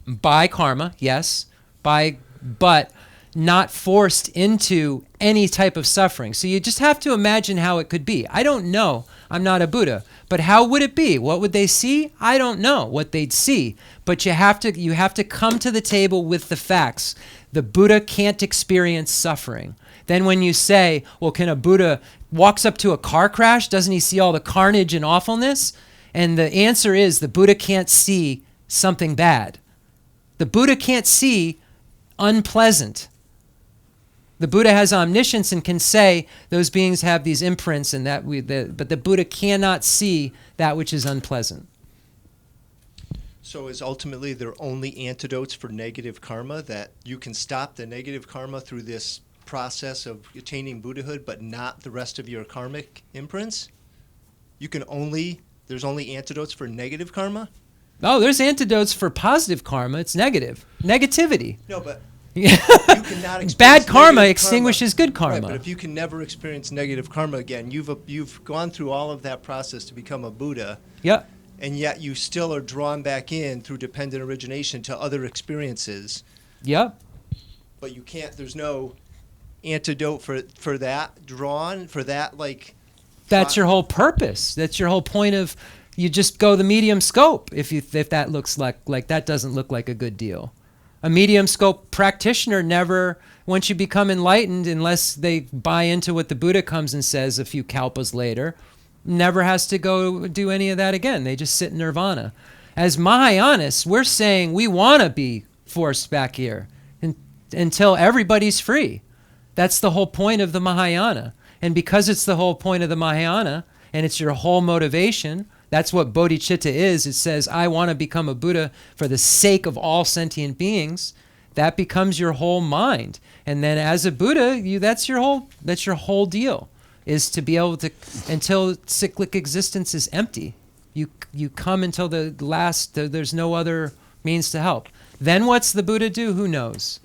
by karma, yes, but not forced into any type of suffering. So you just have to imagine how it could be. I don't know. I'm not a Buddha. But how would it be? What would they see? I don't know what they'd see. But you have to come to the table with the facts. The Buddha can't experience suffering. Then when you say, well, can a Buddha walks up to a car crash? Doesn't he see all the carnage and awfulness? And the answer is the Buddha can't see something bad. The Buddha can't see unpleasant. The Buddha has omniscience and can say those beings have these imprints, and but the Buddha cannot see that which is unpleasant. So is ultimately there only antidotes for negative karma, that you can stop the negative karma through this process of attaining Buddhahood, but not the rest of your karmic imprints? There's only antidotes for negative karma? Oh, there's antidotes for positive karma. It's negative. Negativity. No, but you cannot experience Bad karma negative extinguishes good karma. Right, but if you can never experience negative karma again, you've gone through all of that process to become a Buddha. Yep. And yet you still are drawn back in through dependent origination to other experiences. Yep. But you can't, there's no antidote for that drawn, for that like... That's your whole purpose. That's your whole point of, you just go the medium scope if that looks like that doesn't look like a good deal. A medium scope practitioner never, once you become enlightened, unless they buy into what the Buddha comes and says a few kalpas later, never has to go do any of that again. They just sit in nirvana. As Mahayanists, we're saying we want to be forced back here until everybody's free. That's the whole point of the Mahayana. And because it's the whole point of the Mahayana, and it's your whole motivation, that's what bodhicitta is. It says, I want to become a Buddha for the sake of all sentient beings. That becomes your whole mind. And then as a Buddha, that's your whole deal, is to be able to, until cyclic existence is empty. You come until the last, there's no other means to help. Then what's the Buddha do? Who knows?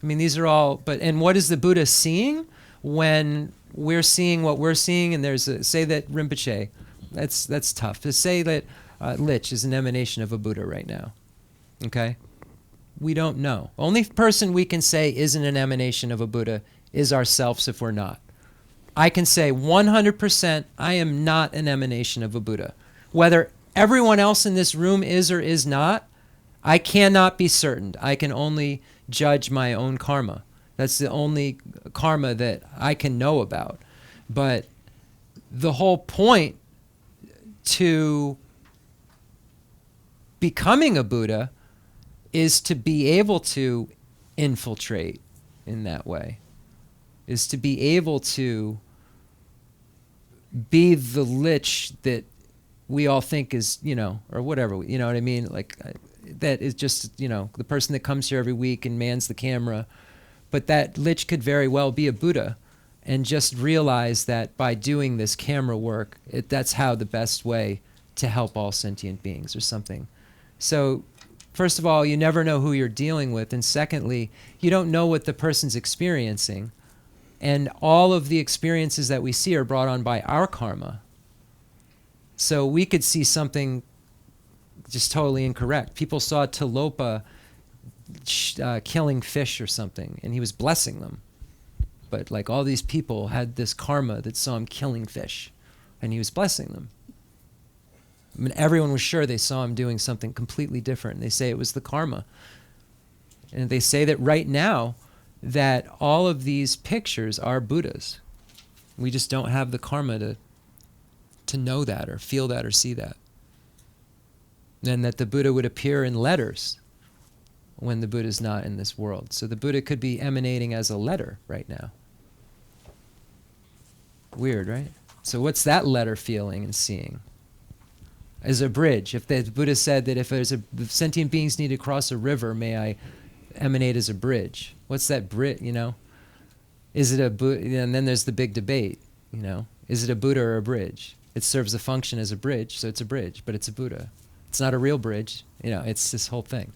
I mean, these are all, and what is the Buddha seeing when we're seeing what we're seeing? And say that Rinpoche, that's tough. To say that Lich is an emanation of a Buddha right now, okay? We don't know. Only person we can say isn't an emanation of a Buddha is ourselves if we're not. I can say 100% I am not an emanation of a Buddha. Whether everyone else in this room is or is not, I cannot be certain. I can only judge my own karma. That's the only karma that I can know about. But the whole point to becoming a Buddha is to be able to infiltrate in that way, is to be able to be the lich that we all think is, or whatever, you know what I mean? Like, that is just, the person that comes here every week and mans the camera. But that lich could very well be a Buddha, and just realize that by doing this camera work, that's how the best way to help all sentient beings or something. So, first of all, you never know who you're dealing with. And secondly, you don't know what the person's experiencing. And all of the experiences that we see are brought on by our karma. So we could see something just totally incorrect. People saw Tilopa killing fish or something, and he was blessing them. But like all these people had this karma that saw him killing fish, and he was blessing them. I mean, everyone was sure they saw him doing something completely different. They say it was the karma. And they say that right now, that all of these pictures are Buddhas. We just don't have the karma to know that or feel that or see that. And that the Buddha would appear in letters when the Buddha's not in this world. So the Buddha could be emanating as a letter right now. Weird, right? So what's that letter feeling and seeing? As a bridge. If the Buddha said that if sentient beings need to cross a river, may I emanate as a bridge. What's that bridge, Is it a Buddha? And then there's the big debate, Is it a Buddha or a bridge? It serves a function as a bridge, so it's a bridge, but it's a Buddha. It's not a real bridge, it's this whole thing.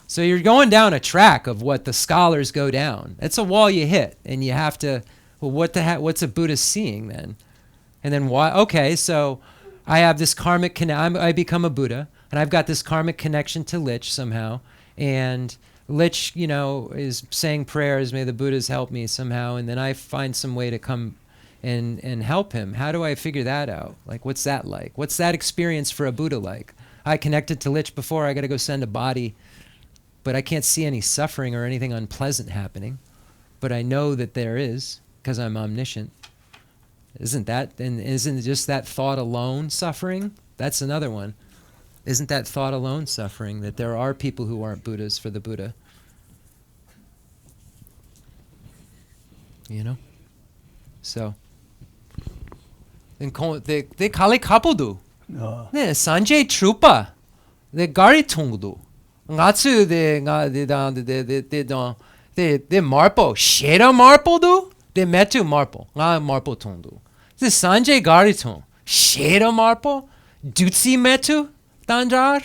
So you're going down a track of what the scholars go down. It's a wall you hit, and you have to, well, what's a Buddha seeing then? And then why? Okay, so I have this karmic I become a Buddha, and I've got this karmic connection to Lich somehow, and Lich, is saying prayers, may the Buddhas help me somehow, and then I find some way to come and help him. How do I figure that out? Like, what's that like? What's that experience for a Buddha like? I connected to Lich before, I got to go send a body, but I can't see any suffering or anything unpleasant happening. But I know that there is, because I'm omniscient. Isn't just that thought alone suffering? That's another one. Isn't that thought alone suffering, that there are people who aren't Buddhas for the Buddha? you know. So, they kali kapodu. Ne Sanjay Trupa, the gari tungdu. Ngatsu de marpo sheda marpo do. De metu marpo nga marpo tungdu. The Sanjay gari tung sheda marpo dutsi metu tanjar.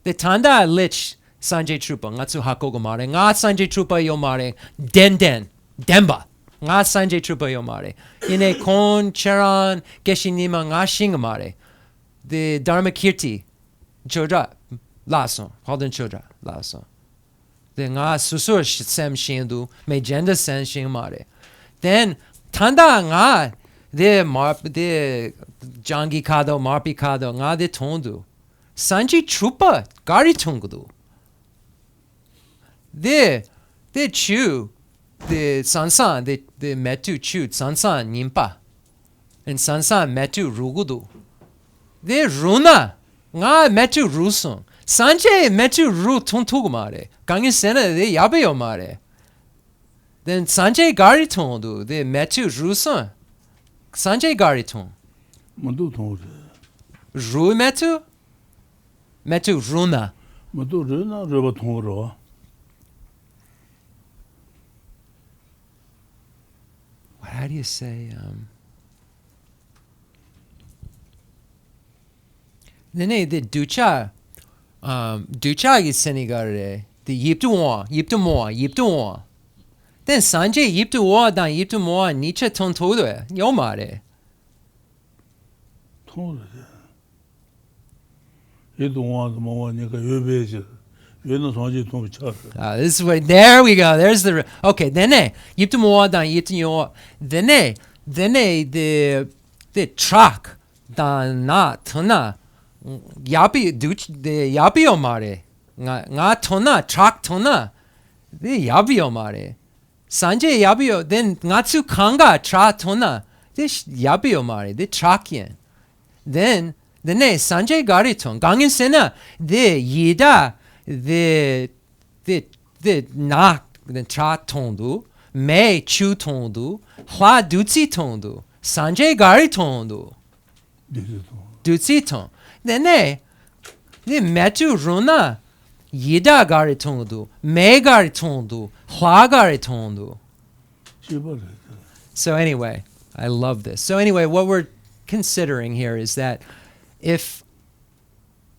The tanda lich Sanjay Trupa ngatsu hakogo mare nga Sanjay Trupa yomare den demba. Nga Sanjay Trupa yomare. Ine kon cheran geshinima nga shingamare. The Dharma Kirti chodra laso. Halden chodra laso. The nga susur sem shindu me jenda sen shingamare. Then tanda nga de jangi kado marpi kado nga de tondu. Sanjay Trupa gari tungudu. De chu the sansan the metu chu sansan nimpa and sansan metu rugudu de runa nga metu rusung Sanjay metu ru tuntugu mare gangi sena de yabeyo mare then Sanjay gari tondu de metu rusung Sanjay gari tong Madu tongu. ru metu runa Madu runa reba tongu ro. how do you say Nene the ducha is senigare the yiptu then Sanjay yiptu mo niche tontodo yomare Tongu. Yedu wa the mo nika yobeje. Yenu Sanjay tongu cha. this is what there we go there's the okay then yiptu mo dan yiptu yo then the truck dan na tona yapi the yapi omare nga tona truck tona the yapi omare Sanjay yabi then ngatsu kanga tra tona this yabi omare the truckien then Sanjay gariton gangin sena the yida the nak the tra tondu me chu tondu hwa dutsi tondu Sanjay gari tondu dutsi ton then the metu runa yida gari tondu me gari tondu hwa gari tondu. So anyway, I love this. So anyway, what we're considering here is that if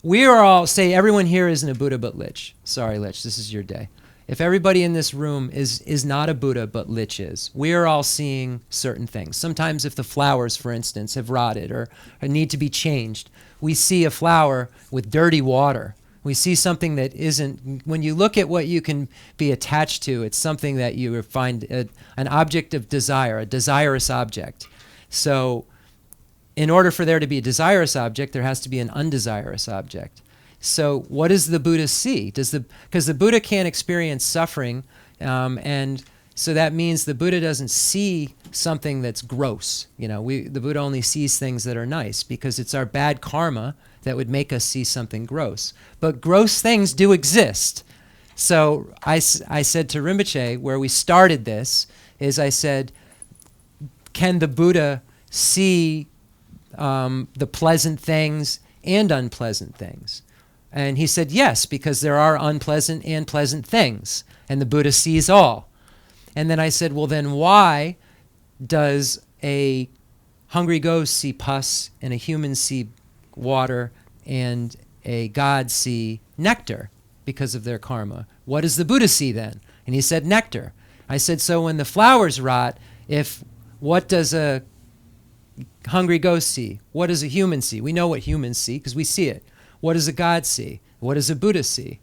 we are all, say everyone here isn't a Buddha but Lich. Sorry, Lich, this is your day. If everybody in this room is not a Buddha but Lich is, we are all seeing certain things. Sometimes if the flowers, for instance, have rotted or need to be changed, we see a flower with dirty water. We see something that isn't, when you look at what you can be attached to, it's something that you find an object of desire, a desirous object. So in order for there to be a desirous object, there has to be an undesirous object. So what does the Buddha see? Because the Buddha can't experience suffering, and so that means the Buddha doesn't see something that's gross. You know, the Buddha only sees things that are nice because it's our bad karma that would make us see something gross. But gross things do exist. So I said to Rinpoche, where we started this, is I said, can the Buddha see the pleasant things and unpleasant things? And he said, yes, because there are unpleasant and pleasant things, and the Buddha sees all. And then I said, well, then why does a hungry ghost see pus and a human see water and a god see nectar because of their karma? What does the Buddha see then? And he said nectar. I said, so when the flowers rot, what does a hungry ghost see? What does a human see? We know what humans see because we see it. What does a god see? What does a Buddha see?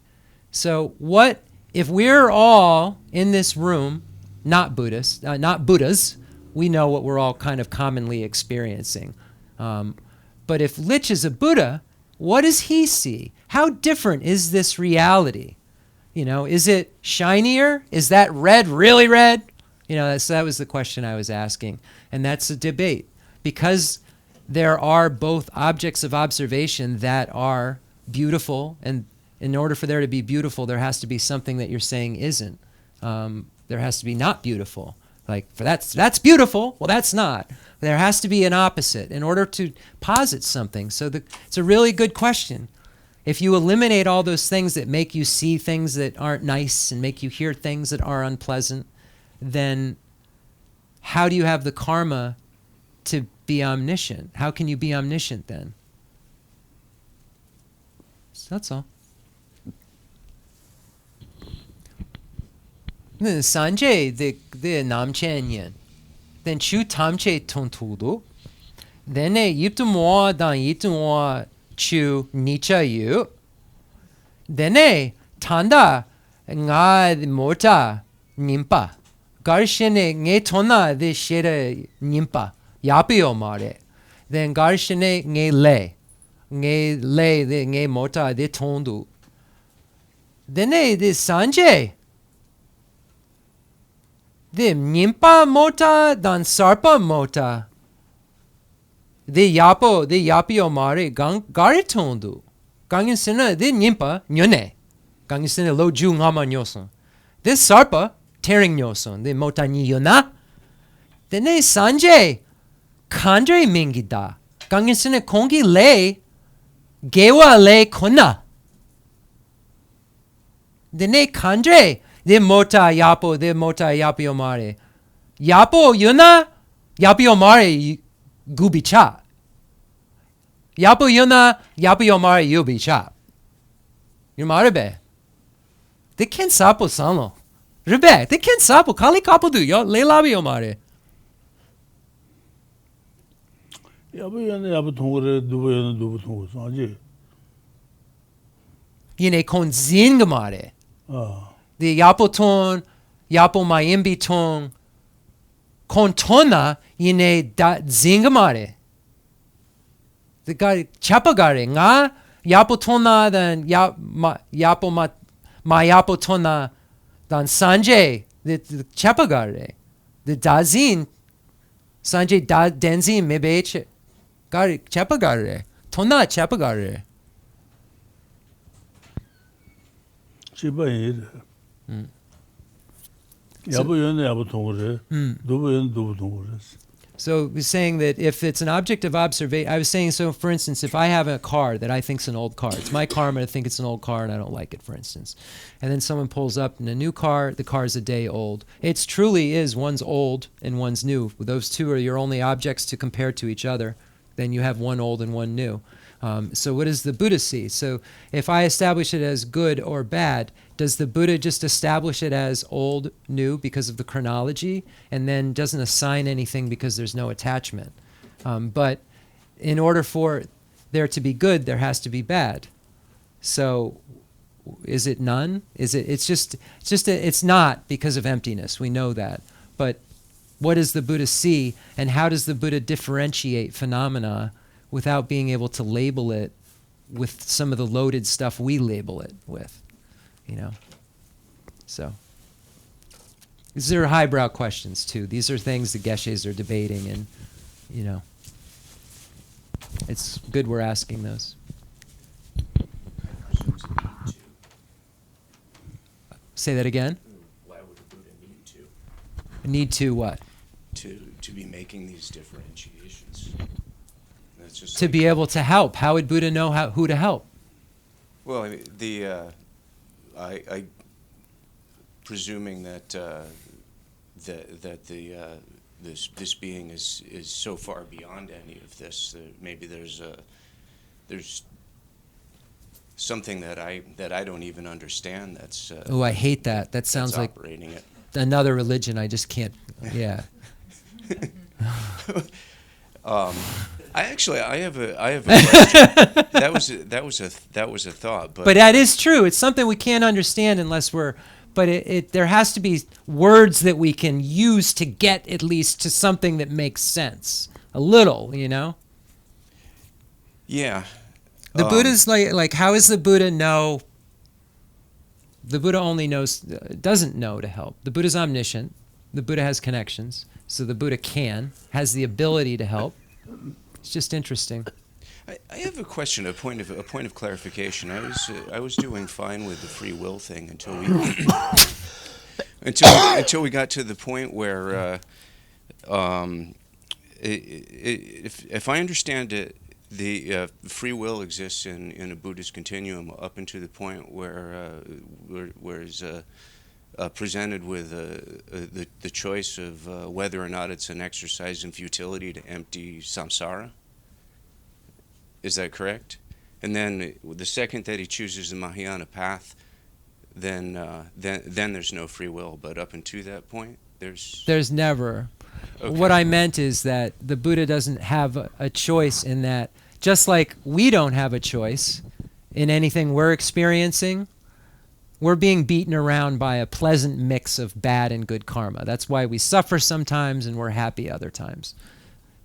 So what if we're all in this room, not Buddhists, not Buddhas, we know what we're all kind of commonly experiencing. But if Lich is a Buddha, what does he see? How different is this reality? You know, is it shinier? Is that red really red? You know, so that was the question I was asking. And that's a debate. Because there are both objects of observation that are beautiful, and in order for there to be beautiful, there has to be something that you're saying isn't. There has to be not beautiful. Like, that's beautiful. Well, that's not. There has to be an opposite in order to posit something. So it's a really good question. If you eliminate all those things that make you see things that aren't nice and make you hear things that are unpleasant, then how do you have the karma to be omniscient? How can you be omniscient then? So that's all. Sanjay the namchen then chu tamche tontudo then yiptumo dan yiptumo chu nicha yu then tanda nga mota nimpa garshene nge tona de shere nimpa yapio mare then garshene nge le de nge mota de tondu then de Sanjay the nimpa mota dan sarpa mota. The yapio mare garitondu. Gangin sena the nimpa nyone. Gangin sena lo ju ngama nyoson. This sarpa tearing nyoson. The mota ni yona. Then Sanjay kandre mingida. Gangin sena kongi le gewa le kona. Then kandre the mota yapio mare. Yapo yuna yapio mare gubicha. Yapo yuna yapio mare yubicha. You marebe. The ken sapo sano. Rebe, the ken sapo kali kapo du yo le labio mare. 야부 연애 야부 통고래 누구 연애 누구 통고 사지. Yine kon zingamare. The yapo ton, yapo mayimbi ton, kon tona yine da zingamare. The guy chapagare nga yapo tona dan yapo ma yapo tona dan Sanjay the chapagare. The dazin Sanjay da denzin mebeche gare chapagare tona chapagare. 지바이르. 야부 연애 야부 통고래. 누구 연애 누구 통고래. So we're saying that if it's an object of observation, I was saying, so for instance, if I have a car that I think's an old car, it's my karma to think it's an old car and I don't like it, for instance. And then someone pulls up in a new car, the car's a day old. It truly is one's old and one's new. Those two are your only objects to compare to each other. Then you have one old and one new. So what does the Buddha see? So if I establish it as good or bad, does the Buddha just establish it as old, new because of the chronology, and then doesn't assign anything because there's no attachment? But in order for there to be good, there has to be bad. So is it none? It's not because of emptiness. We know that. But what does the Buddha see, and how does the Buddha differentiate phenomena without being able to label it with some of the loaded stuff we label it with, you know? So these are highbrow questions too. These are things the Geshes are debating, and, you know, it's good we're asking those. Say that again? Why would the Buddha need to? Need to what? To be making these differentiations. That's just To be able to help. How would Buddha know who to help? Well, I mean, I presuming that this being is so far beyond any of this that maybe there's something that I don't even understand. That's Oh, I hate that. That sounds like operating it. Another religion. I just can't. Yeah. I have a question. that was a thought, but that is true. It's something we can't understand unless we're. But there has to be words that we can use to get at least to something that makes sense. A little, you know. Yeah. The Buddha's like how does the Buddha know? The Buddha only knows, doesn't know to help. The Buddha's omniscient. The Buddha has connections, so the Buddha has the ability to help. It's just interesting. I have a question, a point of clarification. I was doing fine with the free will thing until until we got to the point where, if I understand it, the free will exists in a Buddhist continuum up into the point where is presented with the choice of whether or not it's an exercise in futility to empty samsara. Is that correct? And then the second that he chooses the Mahayana path, then there's no free will. But up until that point, there's never. Okay. What I meant is that the Buddha doesn't have a choice in that, just like we don't have a choice in anything we're experiencing. We're being beaten around by a pleasant mix of bad and good karma. That's why we suffer sometimes and we're happy other times.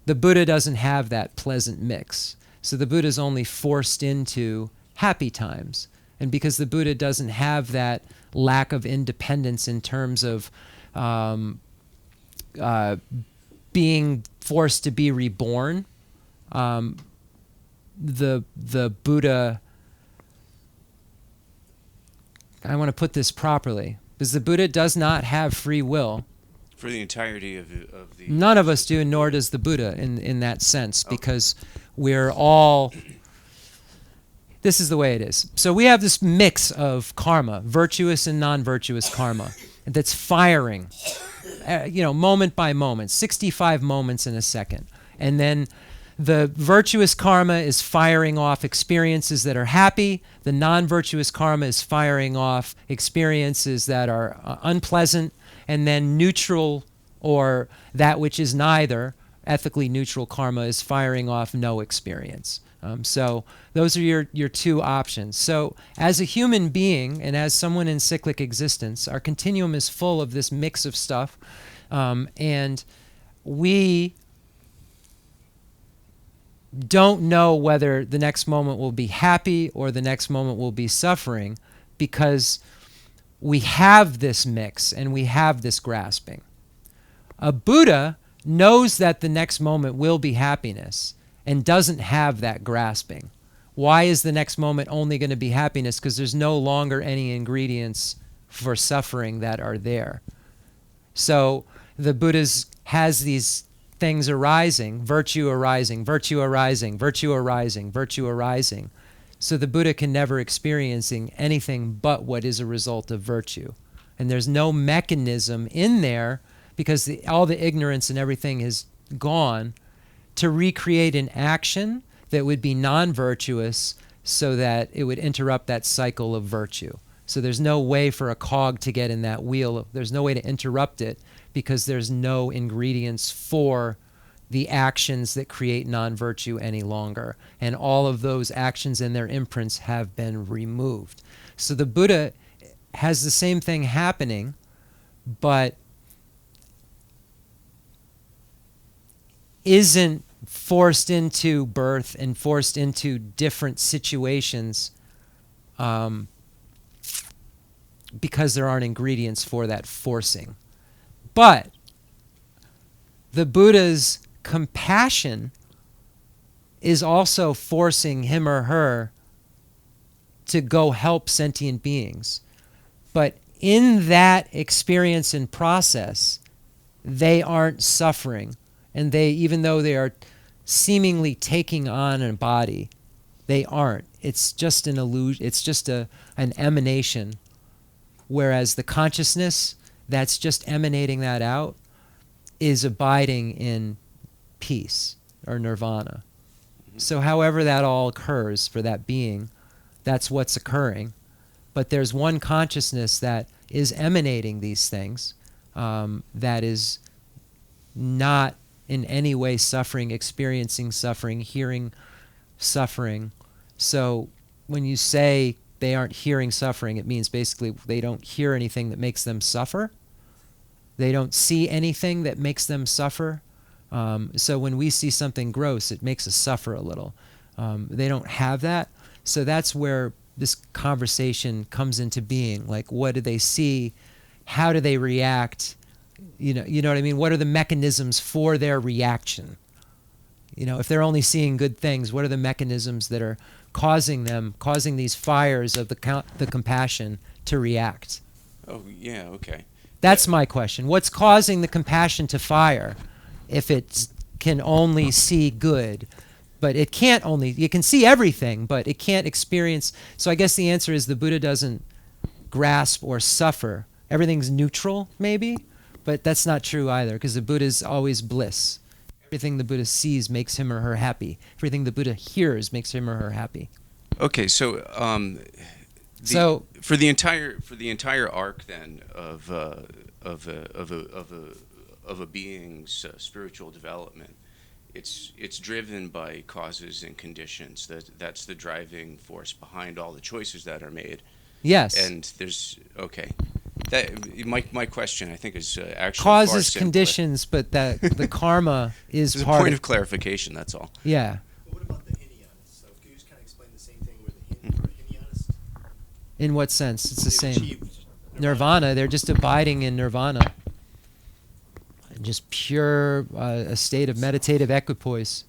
The Buddha doesn't have that pleasant mix. So the Buddha is only forced into happy times. And because the Buddha doesn't have that lack of independence in terms of being forced to be reborn, the Buddha, I want to put this properly, because the Buddha does not have free will. for the entirety of the. None of us do, nor does the Buddha in that sense, because we're all. This is the way it is. So we have this mix of karma, virtuous and non-virtuous karma, that's firing, moment by moment, 65 moments in a second. And then the virtuous karma is firing off experiences that are happy. The non-virtuous karma is firing off experiences that are unpleasant. And then neutral, or that which is neither, ethically neutral karma is firing off no experience. So those are your two options. So as a human being and as someone in cyclic existence, our continuum is full of this mix of stuff. And we don't know whether the next moment will be happy or the next moment will be suffering, because we have this mix and we have this grasping. A Buddha knows that the next moment will be happiness and doesn't have that grasping. Why is the next moment only going to be happiness? Because there's no longer any ingredients for suffering that are there. So the Buddha has these things arising, virtue arising, virtue arising, virtue arising, virtue arising. So the Buddha can never experiencing anything but what is a result of virtue. And there's no mechanism in there, because all the ignorance and everything is gone, to recreate an action that would be non-virtuous so that it would interrupt that cycle of virtue. So there's no way for a cog to get in that wheel. There's no way to interrupt it, because there's no ingredients for the actions that create non-virtue any longer. And all of those actions and their imprints have been removed. So the Buddha has the same thing happening, but isn't forced into birth and forced into different situations because there aren't ingredients for that forcing. But the Buddha's compassion is also forcing him or her to go help sentient beings. But in that experience and process, they aren't suffering. And they, even though they are seemingly taking on a body, they aren't. It's just an illusion. It's just an emanation. Whereas the consciousness that's just emanating that out is abiding in peace or nirvana. So however that all occurs for that being, that's what's occurring. But there's one consciousness that is emanating these things, that is not in any way suffering, experiencing suffering, hearing suffering. So when you say they aren't hearing suffering, it means basically they don't hear anything that makes them suffer. They don't see anything that makes them suffer. So when we see something gross, it makes us suffer a little. They don't have that. So that's where this conversation comes into being. Like, what do they see? How do they react? You know what I mean? What are the mechanisms for their reaction? If they're only seeing good things, what are the mechanisms that are causing these fires of the compassion to react? Oh, yeah, okay. That's my question. What's causing the compassion to fire if it can only see good? But it can't only, you can see everything, but it can't experience. So I guess the answer is the Buddha doesn't grasp or suffer. Everything's neutral, maybe, but that's not true either, because the Buddha is always bliss. Everything the Buddha sees makes him or her happy. Everything the Buddha hears makes him or her happy. Okay, so for the entire arc then of a being's spiritual development, it's driven by causes and conditions. That's the driving force behind all the choices that are made. Yes. And there's my question, I think, is actually causes, far simpler. conditions, but that the karma is There's a part point of clarification. That's all. Yeah. But what about the Hinayanists? So can you just kind of explain the same thing with the Hinayanists? In what sense? It's the They've same. achieved Nirvana. They're just abiding in nirvana. Just pure a state of meditative equipoise.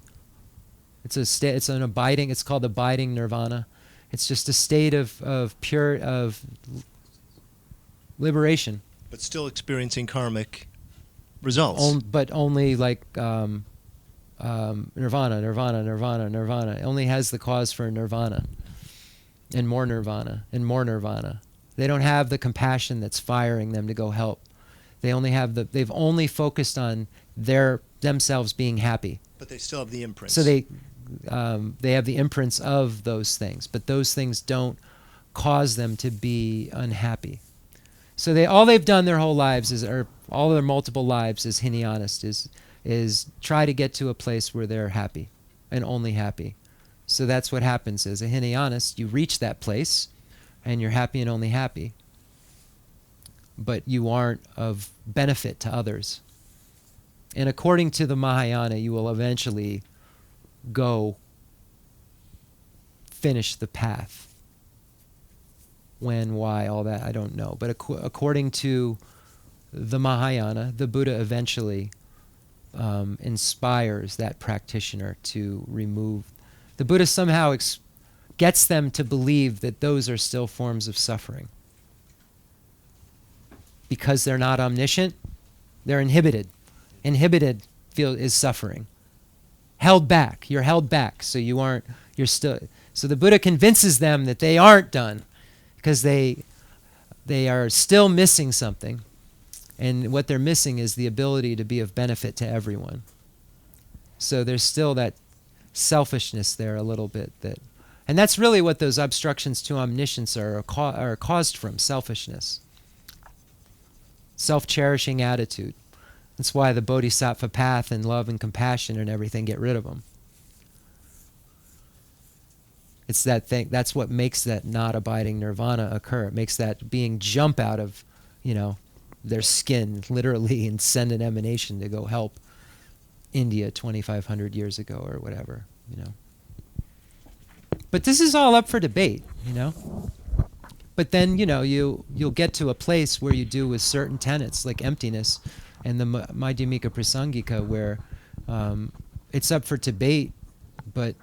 It's a state. It's an abiding. It's called abiding nirvana. It's just a state of pure liberation. But still experiencing karmic results. But only like nirvana. It only has the cause for nirvana, and more nirvana, and more nirvana. They don't have the compassion that's firing them to go help. They only have they've only focused on themselves being happy. But they still have the imprints. So they have the imprints of those things, but those things don't cause them to be unhappy. So all they've done their whole lives or all their multiple lives as Hinayanists is try to get to a place where they're happy and only happy. So that's what happens as a Hinayanist. You reach that place and you're happy and only happy, but you aren't of benefit to others. And according to the Mahayana, you will eventually go finish the path. When, why, all that, I don't know. But according to the Mahayana, the Buddha eventually inspires that practitioner to remove. The Buddha somehow gets them to believe that those are still forms of suffering. Because they're not omniscient, they're inhibited. Inhibited is suffering. Held back. You're held back, so you're still. So the Buddha convinces them that they aren't done, because they are still missing something, and what they're missing is the ability to be of benefit to everyone. So there's still that selfishness there a little bit, and that's really what those obstructions to omniscience are caused from: selfishness, self-cherishing attitude. That's why the bodhisattva path and love and compassion and everything get rid of them. It's that thing. That's what makes that not abiding nirvana occur. It makes that being jump out of, their skin literally and send an emanation to go help India 2,500 years ago or whatever. But this is all up for debate. But then you'll get to a place where you do with certain tenets like emptiness and the Madhyamika Prasangika, where it's up for debate, but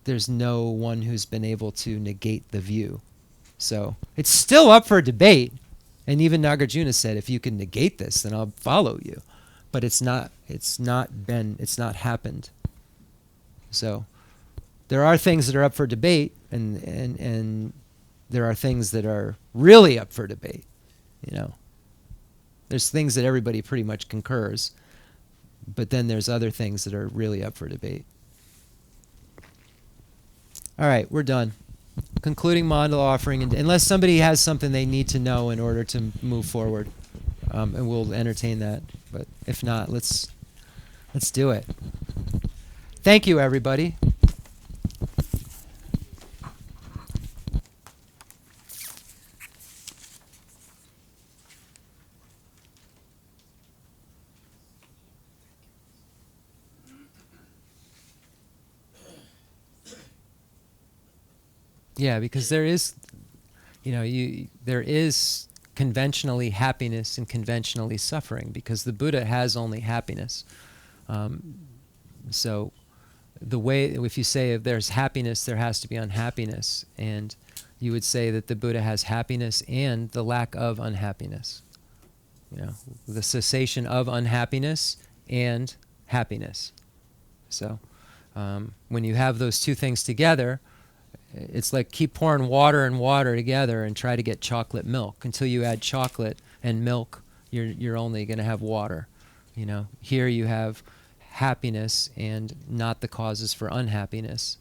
there's no one who's been able to negate the view. So it's still up for debate. And even Nagarjuna said, if you can negate this, then I'll follow you. But it's not happened. So there are things that are up for debate, and there are things that are really up for debate. There's things that everybody pretty much concurs, but then there's other things that are really up for debate. All right, we're done. Concluding mandala offering, unless somebody has something they need to know in order to move forward, and we'll entertain that. But if not, let's do it. Thank you, everybody. Yeah, because there is, there is conventionally happiness and conventionally suffering, because the Buddha has only happiness. So the way, if you say if there's happiness, there has to be unhappiness, and you would say that the Buddha has happiness and the lack of unhappiness. the cessation of unhappiness and happiness. So when you have those two things together, it's like keep pouring water and water together and try to get chocolate milk. Until you add chocolate and milk, you're only going to have water. Here you have happiness and not the causes for unhappiness.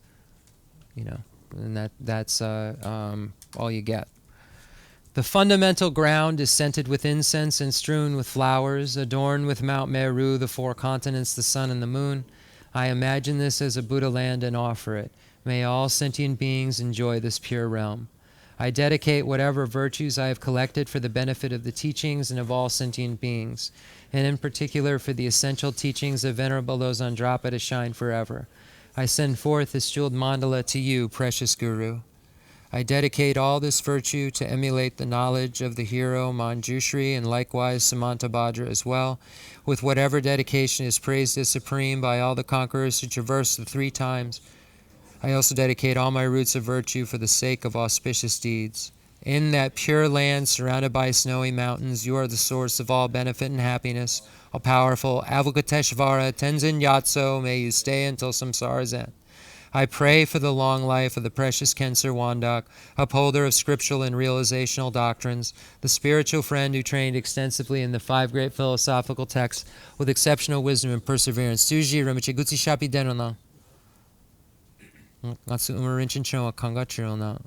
And that's all you get. The fundamental ground is scented with incense and strewn with flowers, adorned with Mount Meru, the four continents, the sun, and the moon. I imagine this as a Buddha land and offer it. May all sentient beings enjoy this pure realm. I dedicate whatever virtues I have collected for the benefit of the teachings and of all sentient beings, and in particular for the essential teachings of Venerable Losang Drakpa to shine forever. I send forth this jeweled mandala to you, precious Guru. I dedicate all this virtue to emulate the knowledge of the hero Manjushri and likewise Samantabhadra as well, with whatever dedication is praised as supreme by all the conquerors who traverse the 3 times. I also dedicate all my roots of virtue for the sake of auspicious deeds. In that pure land surrounded by snowy mountains, you are the source of all benefit and happiness. All powerful Avalokiteshvara Tenzin Yatso, may you stay until samsara's end. I pray for the long life of the precious Khensur Wandak, upholder of scriptural and realizational doctrines, the spiritual friend who trained extensively in the 5 great philosophical texts with exceptional wisdom and perseverance. Suji Rinpoche Gutsi Shapi Denona. Gatsu Umarinchin Choa Kanga Chirona.